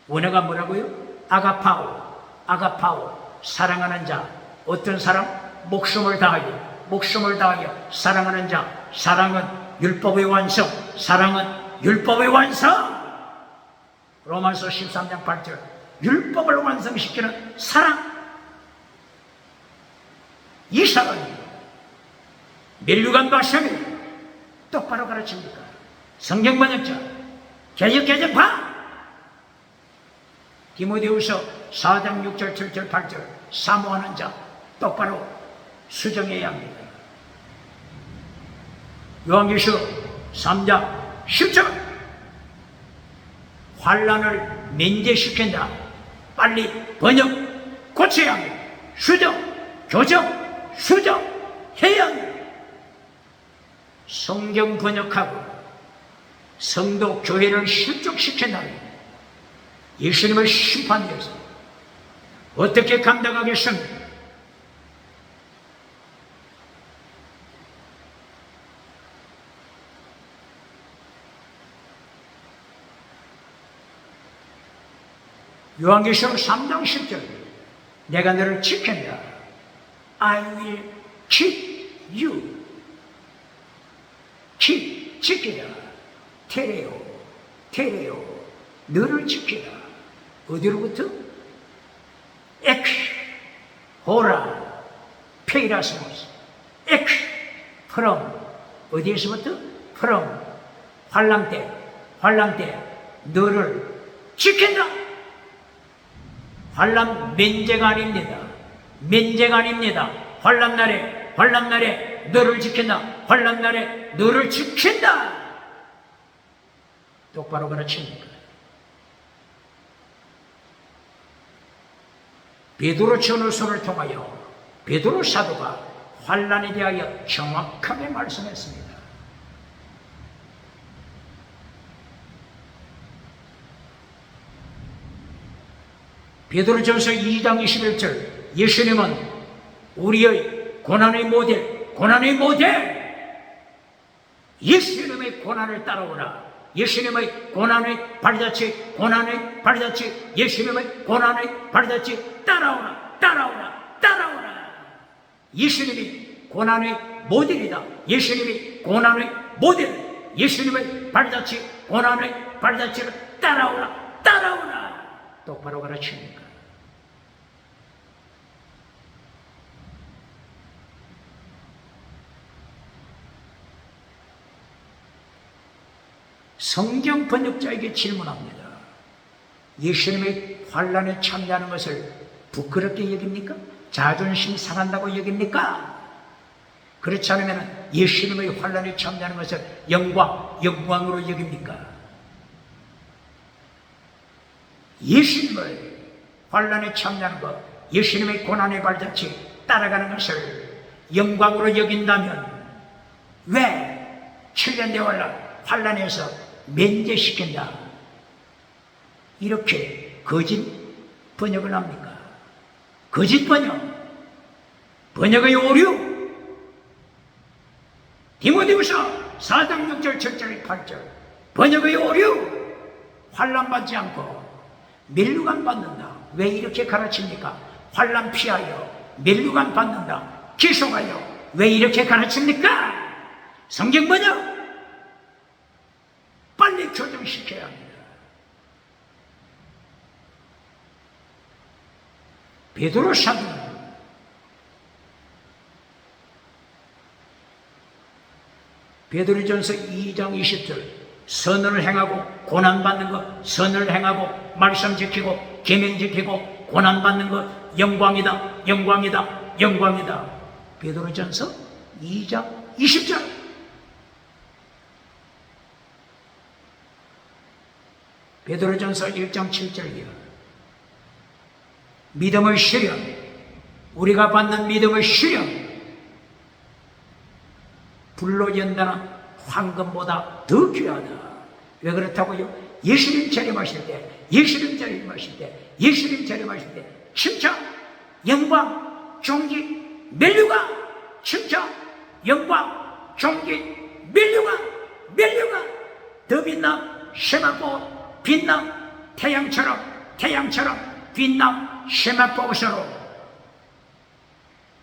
원어가 뭐라고요? 아가파오, 사랑하는 자. 어떤 사람? 목숨을 다하여 사랑하는 자. 사랑은 율법의 완성. 로마서 13장 8절 율법을 완성시키는 사랑. 이 사랑이 멸류관 받습니다. 똑바로 가르칩니까? 성경 번역자 개역봐. 디모데후서 4장 6절 7절 8절 사모하는 자 똑바로 수정해야 합니다. 요한계시록 3장 10절 환란을 면제시킨다. 빨리 번역 고쳐야 합니다. 수정해야 합니다. 성경 번역하고 성도 교회를 실족시킨다면 예수님의 심판에서 어떻게 감당하겠습니까? 요한계시록 3장 10절 내가 너를 지킨다. I will keep you. 지키다. 테레오 너를 지키다. 어디로부터? 호라 케이라스모스 액 from 어디에서부터? from 환란 때 너를 지킨다. 환란 면제가 아닙니다. 면제가 아닙니다. 환란 날에 너를 지킨다. 환란 날에 너를 지킨다. 똑바로 가르칩니까? 베드로 전후서를 통하여 베드로 사도가 환란에 대하여 정확하게 말씀했습니다. 베드로전서 2장 21절 예수님은 우리의 고난의 모델 예수님의 고난을 따라오라. 예수님의 고난의 발자취 예수님의 고난의 발자취 따라오라. 예수님이 고난의 모델이다. 예수님이 고난의 모델, 예수님의 발자취 고난의 발자취를 따라오라. 똑바로 가르칩니까? 성경 번역자에게 질문합니다. 예수님의 환란에 참여하는 것을 부끄럽게 여깁니까? 자존심 상한다고 여깁니까? 그렇지 않으면 예수님의 환란에 참여하는 것을 영광으로 여깁니까? 예수님의 환란에 참여하는 것, 예수님의 고난의 발자취 따라가는 것을 영광으로 여긴다면 왜 7년 환란에서 면제시킨다, 이렇게 거짓 번역을 합니까? 거짓 번역의 오류. 디모데후서 4장 6절 7절 8절 번역의 오류. 환난 받지 않고 멸류관 받는다. 왜 이렇게 가르칩니까? 환난 피하여 멸류관 받는다. 기속하여 왜 이렇게 가르칩니까? 성경 번역 빨리 교정시켜야 합니다. 베드로 사도는 베드로전서 2장 20절 선을 행하고 고난받는 것, 선을 행하고 말씀 지키고 계명 지키고 고난받는 것 영광이다. 베드로전서 2장 20절. 베드로전서 1장 7절이요. 믿음의 시련, 우리가 받는 믿음의 시련, 불로 연단한 황금보다 더 귀하다. 왜 그렇다고요? 예수님 재림하실 때 칭찬, 영광, 존귀, 멸류관, 칭찬, 영광, 존귀, 멸류관, 더 빛나 세마포 빛나 태양처럼 빛나 세마포스로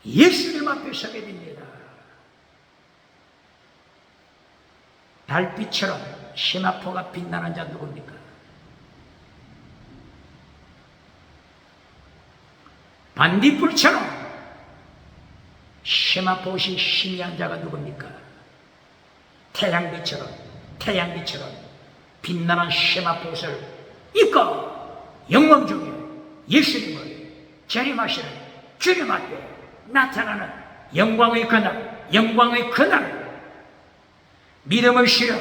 예수님 앞에 서게 됩니다. 달빛처럼 세마포가 빛나는 자 누굽니까? 반딧불처럼 세마포시 희미한 자가 누굽니까? 태양빛처럼 빛나는 세마포를 입고 영광 중에 예수님을 재림하시는 주님 앞에 나타나는 영광의 그날, 믿음의 시련,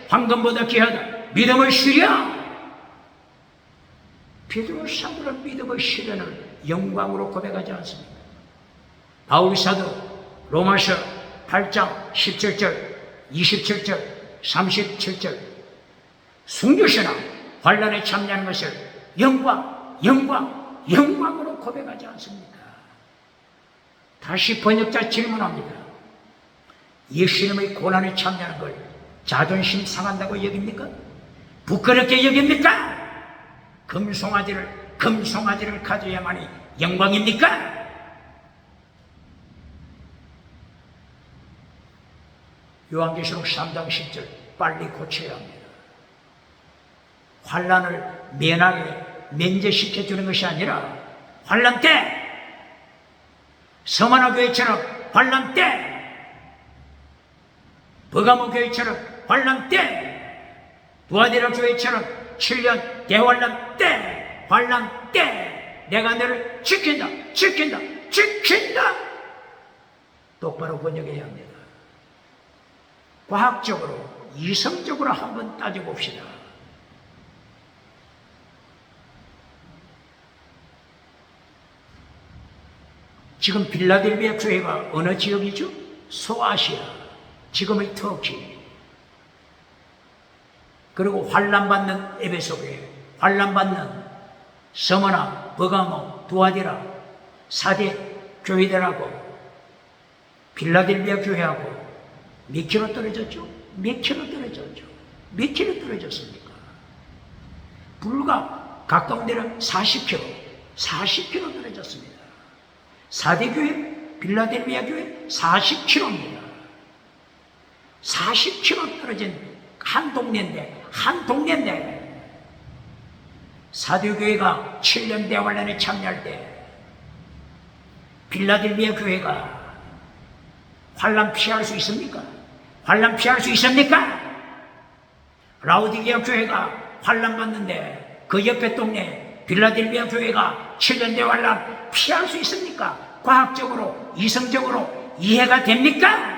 황금보다 귀하다. 믿음의 시련. 베드로 사도는 믿음의 시련을 영광으로 고백하지 않습니다. 바울 사도 로마서 8장 17절, 27절, 37절 순교시나 환난에 참여하는 것을 영광으로 고백하지 않습니까? 다시 번역자 질문합니다. 예수님의 고난에 참여하는 걸 자존심 상한다고 여깁니까? 부끄럽게 여깁니까? 금송아지를 가져야만이 영광입니까? 요한계시록 3장 10절 빨리 고쳐야 합니다. 환난을 면제시켜주는 것이 아니라 환난 때 서만화 교회처럼 환란 때, 버가모 교회처럼 환란 때, 두아디라 교회처럼 7년 대환란 때, 환란 때 내가 너를 지킨다, 지킨다, 지킨다. 똑바로 번역해야 합니다. 과학적으로, 이성적으로 한번 따져봅시다. 지금 빌라델비아 교회가 어느 지역이죠? 소아시아, 지금의 터키. 그리고 환란받는 에베소 교회, 환란받는 서머나, 버가모, 두아디라 4대 교회들하고 빌라델비아 교회하고 몇 킬로 떨어졌죠? 몇 킬로 떨어졌죠? 몇 킬로 떨어졌습니까? 불과 가까운 데는 40킬로, 40킬로 떨어졌습니다. 4대 교회, 빌라델비아 교회 40킬로입니다. 40킬로 떨어진 한 동네인데, 한 동네인데 4대 교회가 7년 대환란에 참여할 때 빌라델비아 교회가 환란 피할 수 있습니까? 환란 피할 수 있습니까? 라우디게아 교회가 환란 받는데 그 옆에 동네 빌라델비아 교회가 7년 대환란 피할 수 있습니까? 과학적으로, 이성적으로 이해가 됩니까?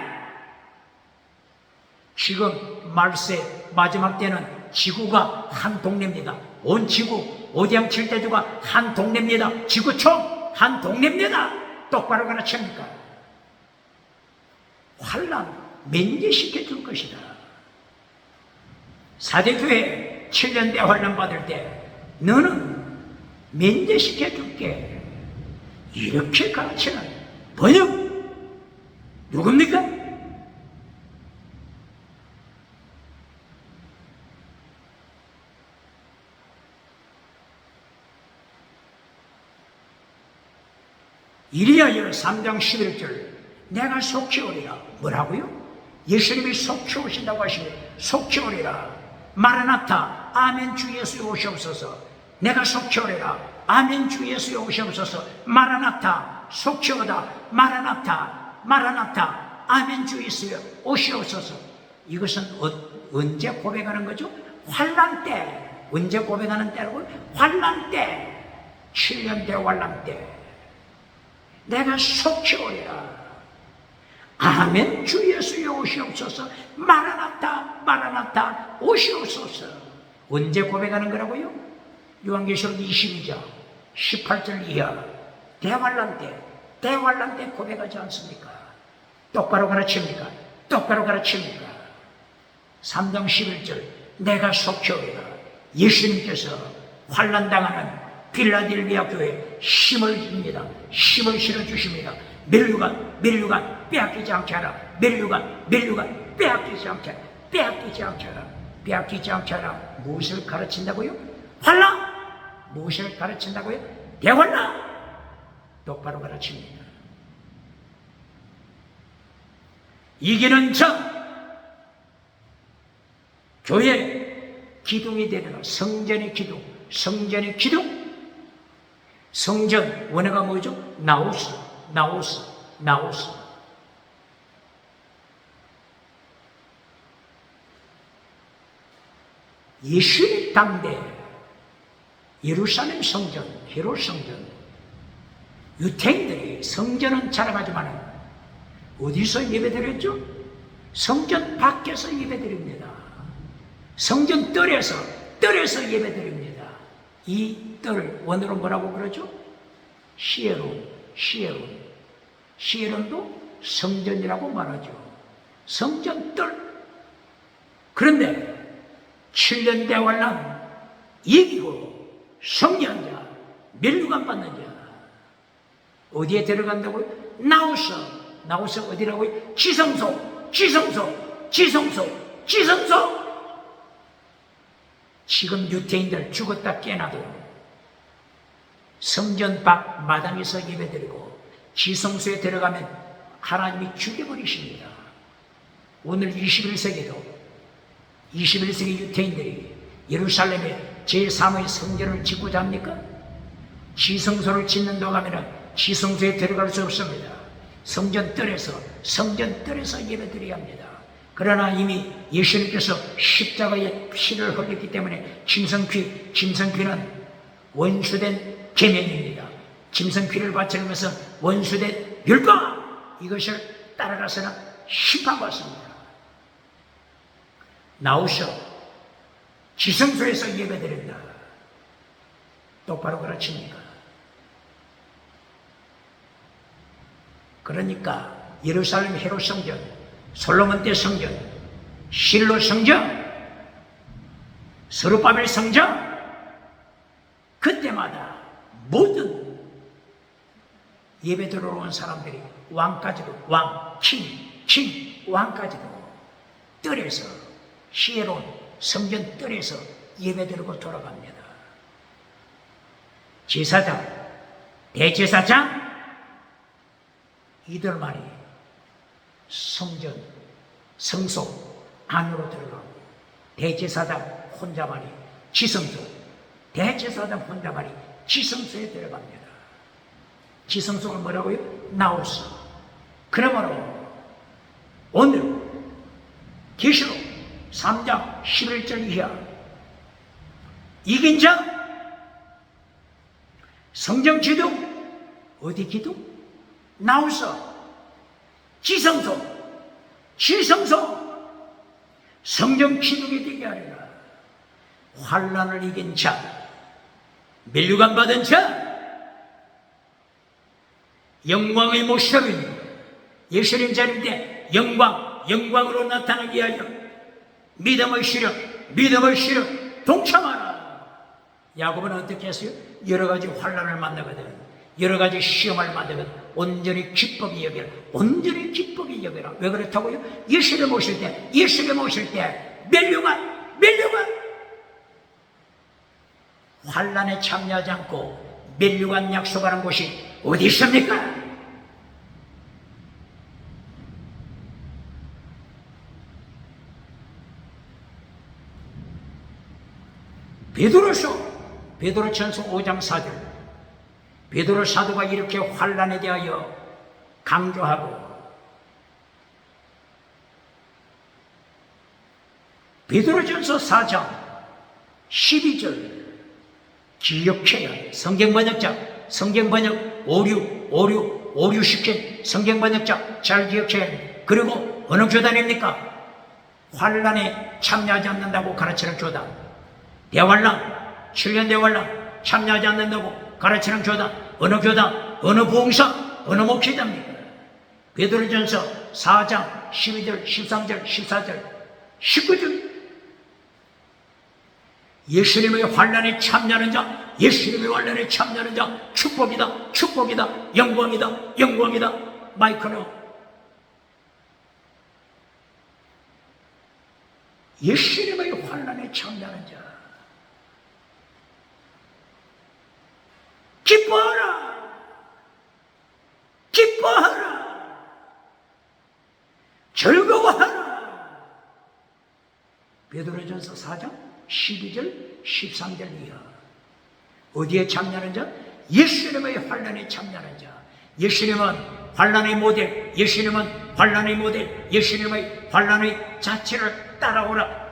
지금 말세 마지막 때는 지구가 한 동네입니다. 온 지구, 오디양 7대주가 한 동네입니다. 지구촌 한 동네입니다. 똑바로 가르칩니까? 환란 면제시켜 줄 것이다. 4대 교회 7년 대환란 받을 때 너는 면제시켜 줄게. 이렇게 가르치는 번역 누굽니까? 이리하여 3장 11절 내가 속히 오리라. 뭐라고요? 예수님이 속히 오신다고 하시면 속히 오리라. 마라나타 아멘 주 예수여 오시옵소서. 내가 속히 오리라. 아멘 주 예수여 오시옵소서. 마라나타 속히 오다. 마라나타 마라나타 아멘 주 예수여 오시옵소서. 이것은 언제 고백하는 거죠? 환란 때. 언제 고백하는 때라고? 환란 때. 7년 대환란 때 내가 속히 오리라. 아멘 주 예수여 오시옵소서. 마라나타 마라나타 오시옵소서. 언제 고백하는 거라고요? 요한계시록 22장 18절 이하 대환란 때 고백하지 않습니까? 똑바로 가르칩니까? 똑바로 가르칩니까? 3장 11절 내가 속히 오리라. 예수님께서 환란당하는 빌라델비아 교회에 힘을 줍니다. 힘을 실어주십니다. 멸류관 빼앗기지 않게 하라. 멸류관 빼앗기지 않게 하라. 빼앗기지 않게 하라. 빼앗기지 않게 하라. 무엇을 가르친다고요? 환란! 무엇을 가르친다고요? 대환란! 똑바로 가르칩니다. 이기는 자 교회 기둥이 되는 성전의 기둥, 성전의 기둥. 성전 원어가 뭐죠? 나우스. 예수님 당대 예루살렘 성전, 헤롯 성전, 유태인들이 성전은 자랑하지만 어디서 예배드렸죠? 성전 밖에서 예배드립니다. 성전 뜰에서 예배드립니다. 이 뜰 원어로 뭐라고 그러죠? 시에론도 성전이라고 말하죠. 성전 뜰. 그런데 7년 대환란 이기고 승리한 자, 멸류관 받는 자 어디에 들어간다고요? 나우스 어디라고요? 지성소. 지금 유태인들 죽었다 깨나도 성전 밖 마당에서 예배드리고 지성소에 들어가면 하나님이 죽여버리십니다. 오늘 21세기도 21세기 유태인들이 예루살렘에 제3의 성전을 짓고자 합니까? 지성소를 짓는다고 하면 지성소에 들어갈 수 없습니다. 성전뜰에서 예배드려야 합니다. 그러나 이미 예수님께서 십자가에 피를 흘렸기 때문에 짐승귀는 원수된 계명입니다. 짐승귀를 바치는 것은 원수된 율법, 이것을 따라가서는 심판받습니다. 나오셔 지성소에서 예배드린다. 똑바로 가르칩니까? 그러니까 예루살렘 헤롯 성전, 솔로몬 때 성전, 실로 성전, 스룹바벨 성전, 그때마다 모든 예배 들어온 사람들이 왕까지도, 왕까지도 뜰에서, 시에론 성전 뜰에서 예배 드리고 돌아갑니다. 제사장, 대제사장, 이들만이 성전, 성소 안으로 들어가고, 대제사장 혼자만이 지성소, 대제사장 혼자만이 지성소에 들어갑니다. 지성소가 뭐라고요? 나오스. 그러므로 오늘 계시록 3장 11절 이하 이긴 자 성전 기둥, 어디 기둥? 나오서 지성소 성전 기둥이 되게 하리라. 환난을 이긴 자, 면류관 받은 자, 영광의 모습입니다. 예수님 자리 때 영광으로 나타나게 하여 믿음을 실어 동참하라. 야곱은 어떻게 했어요? 여러 가지 환난을 만나거든, 여러 가지 시험을 만나거든 온전히 기쁘게 여겨라. 왜 그렇다고요? 예수님 오실 때 면류관 환난에 참여하지 않고 면류관 약속하는 곳이 어디 있습니까? 베드로전서 5장 4절, 베드로 사도가 이렇게 환난에 대하여 강조하고, 베드로전서 4장 12절 기억해야 해. 성경번역 56 성경번역자 잘 기억해야 해. 그리고 어느 교단입니까? 환난에 참여하지 않는다고 가르치는 교단, 대환란 7년 대환란 참여하지 않는다고 가르치는 교단, 어느 교단, 어느 부흥사, 어느 목회자입니까? 베드로전서 4장 12절, 13절, 14절, 19절. 예수님의 환난에 참여하는 자, 축복이다, 영광이다. 마이크로 예수님의 환난에 참여하는 자, 기뻐하라, 즐거워하라. 베드로전서 4장 12절 13절 이하. 어디에 참여하는 자? 예수님의 환난에 참여하는 자. 예수님은 환난의 모델, 예수님의 환난의 자체를 따라오라.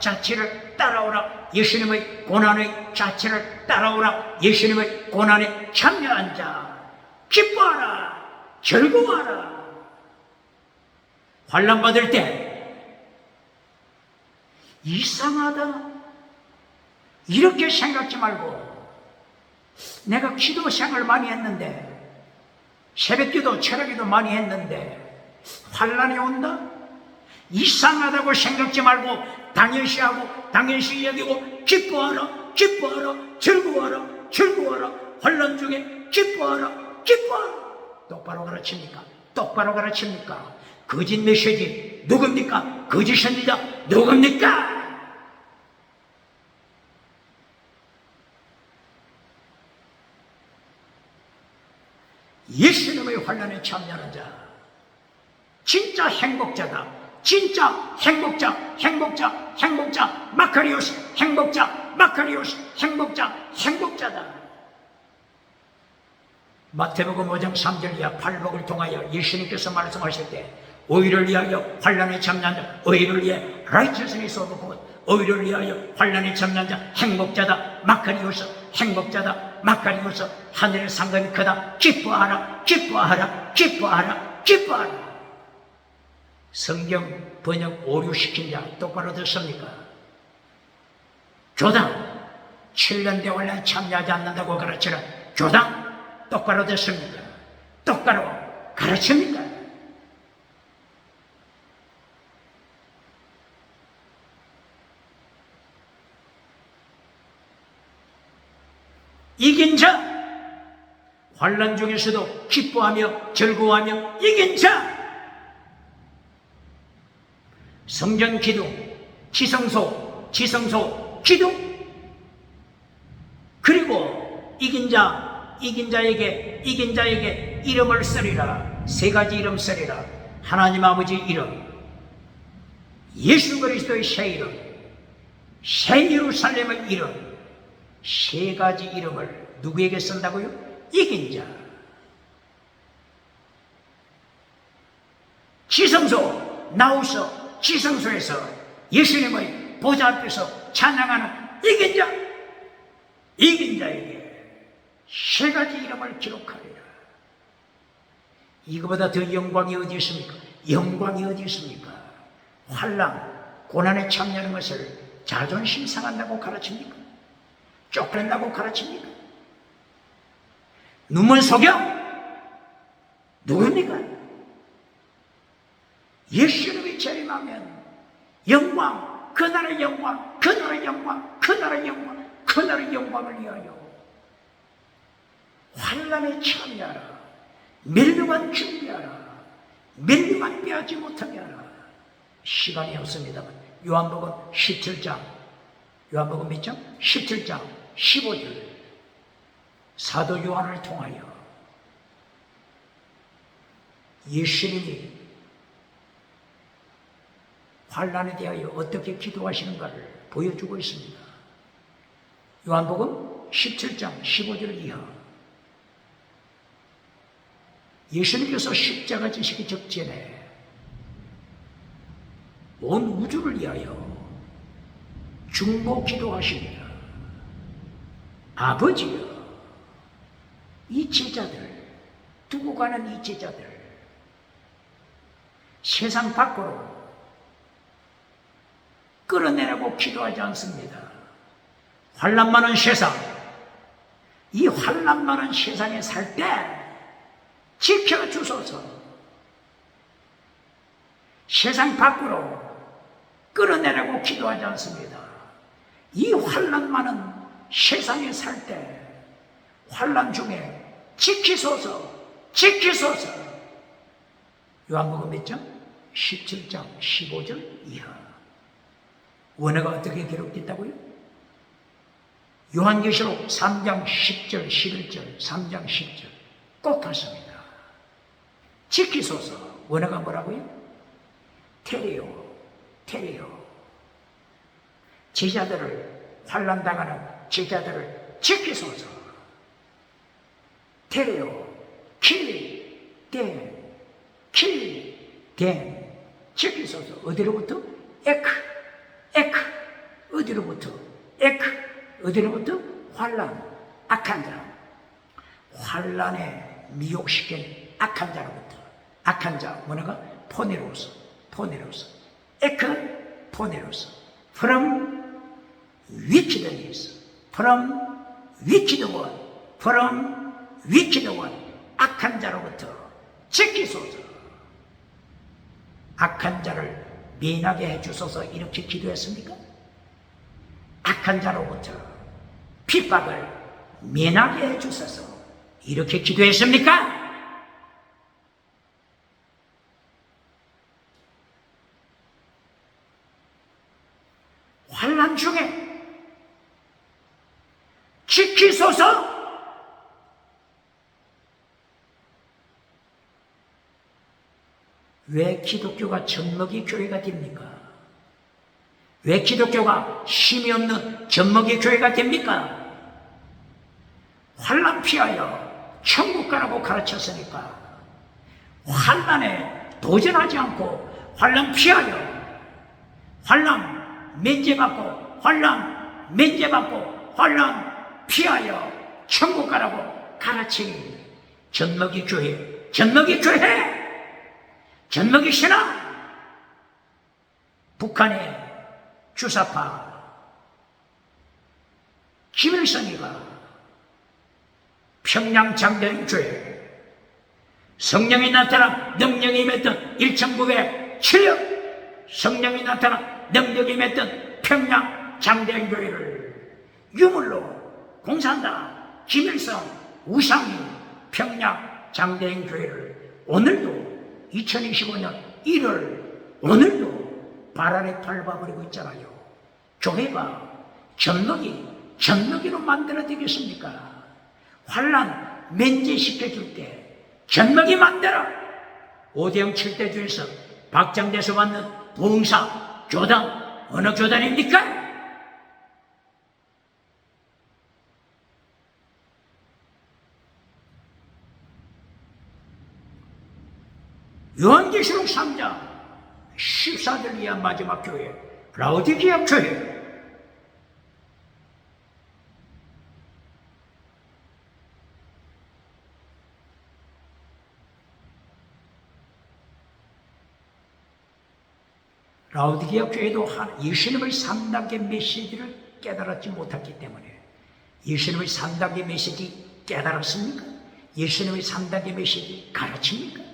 예수님의 고난의 자체를 따라오라. 예수님의 고난에 참여한 자, 기뻐하라, 즐거워하라. 환난 받을 때 이상하다 이렇게 생각지 말고, 내가 기도 생활 많이 했는데, 새벽기도, 철학기도 많이 했는데 환난이 온다? 이상하다고 생각지 말고 당연시 여기고 기뻐하라, 즐거워하라. 환난 중에 기뻐하라. 똑바로 가르칩니까? 거짓 메시지 누굽니까? 거짓 선지자 누굽니까? 예수님의 환난에 참여하는 자, 진짜 행복자다. 마카리오스 행복자다. 마태복음 5장 3절 이하 팔복을 통하여 예수님께서 말씀하실 때 의를 위하여 환난에 참여한 자, 의를 위해 righteousness of God, 의를 위하여 환난에 참여한 자 행복자다 마카리오서, 행복자다 마카리오서, 하늘의 상급이 크다 기뻐하라 기뻐하라 기뻐하라 기뻐하라. 성경 번역 오류시킨 자 똑바로 듣습니까? 교당 7년 대환란에 참여하지 않는다고 가르치는 교당 똑바로 듣습니까? 똑바로 가르칩니까? 이긴 자, 환난 중에서도 기뻐하며 즐거워하며 이긴 자, 성전 기둥, 지성소, 기둥, 그리고 이긴 자에게 이름을 쓰리라. 세 가지 이름 쓰리라. 하나님 아버지 이름, 예수 그리스도의 새 이름, 새 예루살렘의 이름, 세 가지 이름을 누구에게 쓴다고요? 이긴 자. 지성소, 나오서 지성소에서 예수님의 보좌 앞에서 찬양하는 이긴 자에게 세 가지 이름을 기록하리라. 이거보다 더 영광이 어디 있습니까? 영광이 어디 있습니까? 환난, 고난에 참여하는 것을 자존심 상한다고 가르칩니까? 쫓겨난다고 가르칩니까? 눈물 속여? 누굽니까? 예수님이 재림하면 영광, 그날의 영광, 그날의 영광, 그날의 영광, 그날의 영광을 위하여 환난에 참여하라. 멸망한 준비하라. 멸망한 빼앗지 못하게 하라. 시간이 없습니다만 요한복음 17장, 요한복음 몇 장? 17장 15절, 사도 요한을 통하여 예수님이 환난에 대하여 어떻게 기도하시는가를 보여주고 있습니다. 요한복음 17장 15절 이하, 예수님께서 십자가 지시기 직전에 온 우주를 위하여 중보 기도하십니다. 아버지여, 이 제자들, 두고 가는 이 제자들 세상 밖으로 끌어내라고 기도하지 않습니다. 환난 많은 세상, 이 환난 많은 세상에 살 때 지켜주소서. 세상 밖으로 끌어내라고 기도하지 않습니다. 이 환난 많은 세상에 살 때 환난 중에 지키소서, 지키소서. 요한복음 몇 장? 17장 15절 이하. 원어가 어떻게 기록됐다고요? 요한계시록 3장 10절 11절 3장 10절 꼭 같습니다. 지키소서. 원어가 뭐라고요? 테레오, 테레오. 제자들을, 환난당하는 제자들을 지키소서. 테레오, 킬, 댐, 킬, 댐. 지키소서. 어디로부터? 에크, 어디로부터? 어디로부터? 환난, 악한 자. 환난에 미혹시킨 악한 자로부터. 악한 자, 뭐냐가? 포네로스. 포네로스. From wickedness. From wicked one. 악한 자로부터 지키소서. 악한 자를 면하게 해주소서. 이렇게 기도했습니까? 악한 자로부터 핍박을 면하게 해주소서. 이렇게 기도했습니까? 환난 중에 지키소서. 왜 기독교가 젖먹이 교회가 됩니까? 왜 기독교가 힘이 없는 젖먹이 교회가 됩니까? 환난 피하여 천국 가라고 가르쳤으니까 환난에 도전하지 않고 환난 피하여 환난 면제받고 환난 면제받고 환난 피하여 천국 가라고 가르치니 젖먹이 교회, 젖먹이 교회, 젖먹이 신앙, 북한의 주사파 김일성이가 평양 장대교회 성령이 나타나 능력이 맺던 1907년 성령이 나타나 능력이 맺던 평양 장대교회를 유물로 공산당 김일성 우상이 평양 장대교회를 오늘도 2025년 1월 오늘도 발 아래 밟아버리고 있잖아요. 교회가 젖먹이로 만들어 되겠습니까? 환난 면제시켜줄 때 젖먹이 만들어. 오대영 7대주에서 박장대소 받는 봉사 교단 어느 교단입니까? 요한계시록 3장 14절 이하 마지막 교회 라오디게아 교회 라오디게아 교회도 예수님의 3단계 메시지를 깨달았지 못했기 때문에 예수님의 3단계 메시지 깨달았습니까? 예수님의 3단계 메시지 가르칩니까?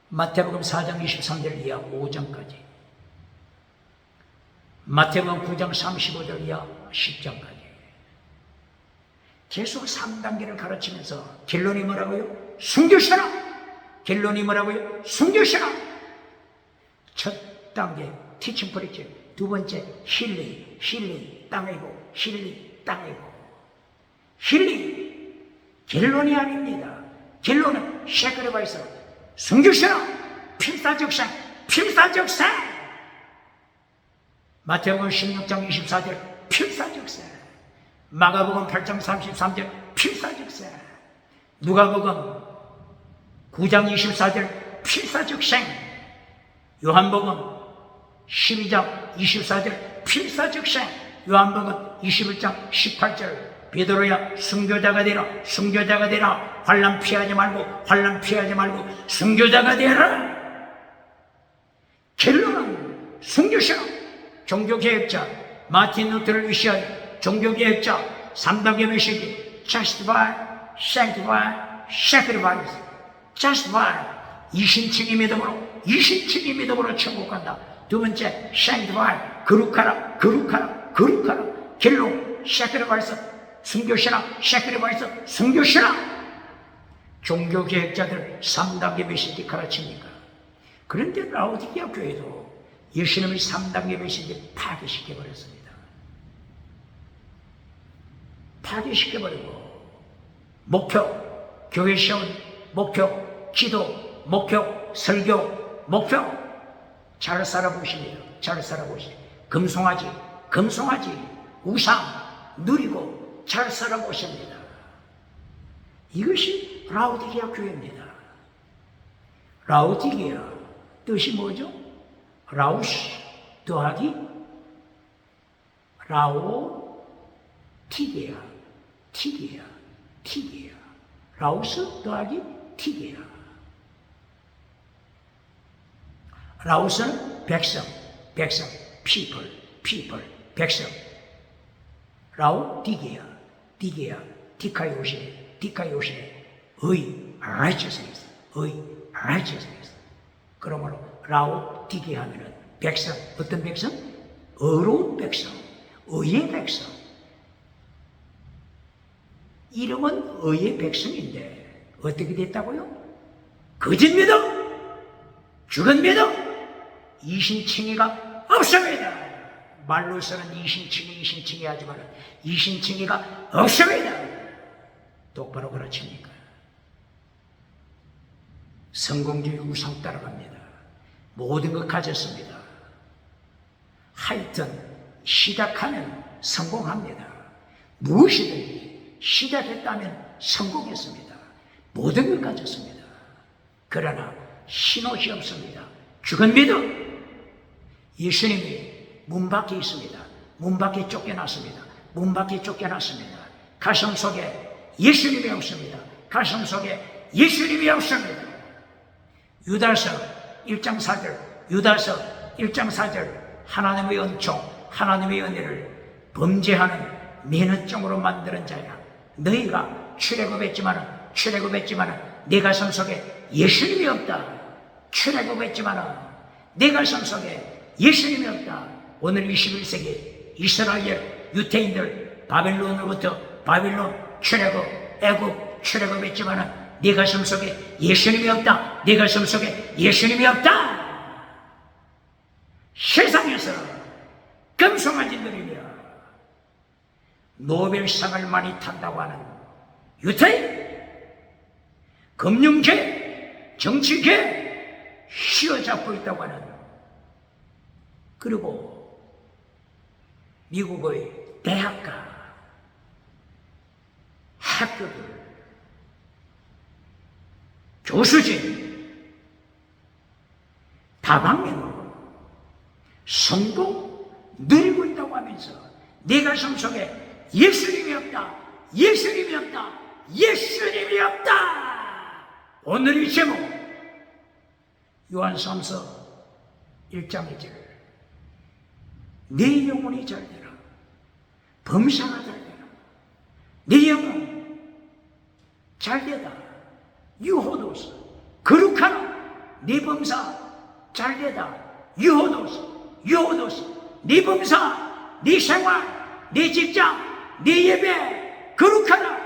마태복음 4장 23절 이하 5장까지 마태복음 9장 35절 이하 10장까지 계속 3단계를 가르치면서 결론이 뭐라고요? 숨겨시라! 결론이 뭐라고요? 숨겨시라! 첫 단계 티칭 프리치, 두 번째 힐링 땅이고 힐링 땅이고 힐링 결론이 아닙니다. 결론은 셰크레바에서 숨겨시라! 필사적생 마태복음 16장 24절 필사적생 마가복음 8장 33절 필사적생 누가복음 9장 24절 필사적생 요한복음 12장 24절 필사적생 요한복음 21장 18절 베드로야 순교자가 되라 환난 피하지 말고 순교자가 되라. 결론은 순교시라. 종교개혁자 마틴 루터를 위시한 종교개혁자 3단계 메시지 justify, sanctify, sacrifice. justify 이신칭의 믿음으로 천국 간다. 두 번째 sanctify 거룩하라. 결론 sacrifice 순교시라. sacrifice 순교시라. 종교개혁자들 3단계 메시지 가르칩니까? 그런데 라오디게아 교회도 예수님의 3단계 메시지 파괴시켜버렸습니다. 파괴시켜버리고 목표, 교회 시험, 목표, 기도, 목표, 설교, 목표 잘 살아보십니다. 금송아지, 우상, 누리고 잘 살아보십니다. 이것이 라오디게아 교회입니다. 라오디게아 뜻이 뭐죠? 라오스 더하기 티게아 라오스 더하기 티게아 라오스는 백성 people 백성 라오디게아 디카요시네 의 righteousness 그러므로 라오디게아 하면은 백성 어떤 백성? 의로운 백성 의의 백성 이름은 의의 백성인데 어떻게 됐다고요? 거짓 믿음 죽은 믿음 이신칭의가 없습니다. 말로서는 이신칭의 하지만 이신칭의가 없습니다. 똑바로 가르칩니까? 성공주의 우상 따라갑니다. 모든 것 가졌습니다. 하여튼 시작하면 성공합니다. 무엇이든지 시작했다면 성공했습니다. 모든 걸 가졌습니다. 그러나 신옷이 없습니다. 죽은 믿음. 예수님이 문 밖에 있습니다. 문 밖에 쫓겨났습니다. 문 밖에 쫓겨났습니다. 가슴 속에 예수님이 없습니다. 가슴 속에 예수님이 없습니다. 유다서 1장 4절, 유다서 1장 4절, 하나님의 은총, 하나님의 은혜를 범죄하는 면허증으로 만드는 자야. 너희가 출애굽했지만은 내 가슴 속에 예수님이 없다. 출애굽했지만은 내 가슴 속에 예수님이 없다. 오늘 21세기 이스라엘 유태인들 바벨론으로부터 바벨론 출애굽, 애굽 출애굽했지만은 내 가슴 속에 예수님이 없다. 내 가슴 속에 예수님이 없다. 세상에서 금송아지들이며 노벨상을 많이 탄다고 하는 유태인, 금융계, 정치계 휘어잡고 있다고 하는, 그리고 미국의 대학가 학교들 교수진 다방면으로 성공 누리고 있다고 하면서 내 가슴 속에 예수님이 없다. 예수님이 없다. 예수님이 없다. 오늘의 제목 요한삼서 1장 1절, 내 영혼이 잘되라. 범사가 잘되라. 내 영혼 잘되다. 유호도스 거룩하라. 네 범사 잘되다. 유호도스 네 범사, 네 생활, 네 직장, 네 예배 거룩하라.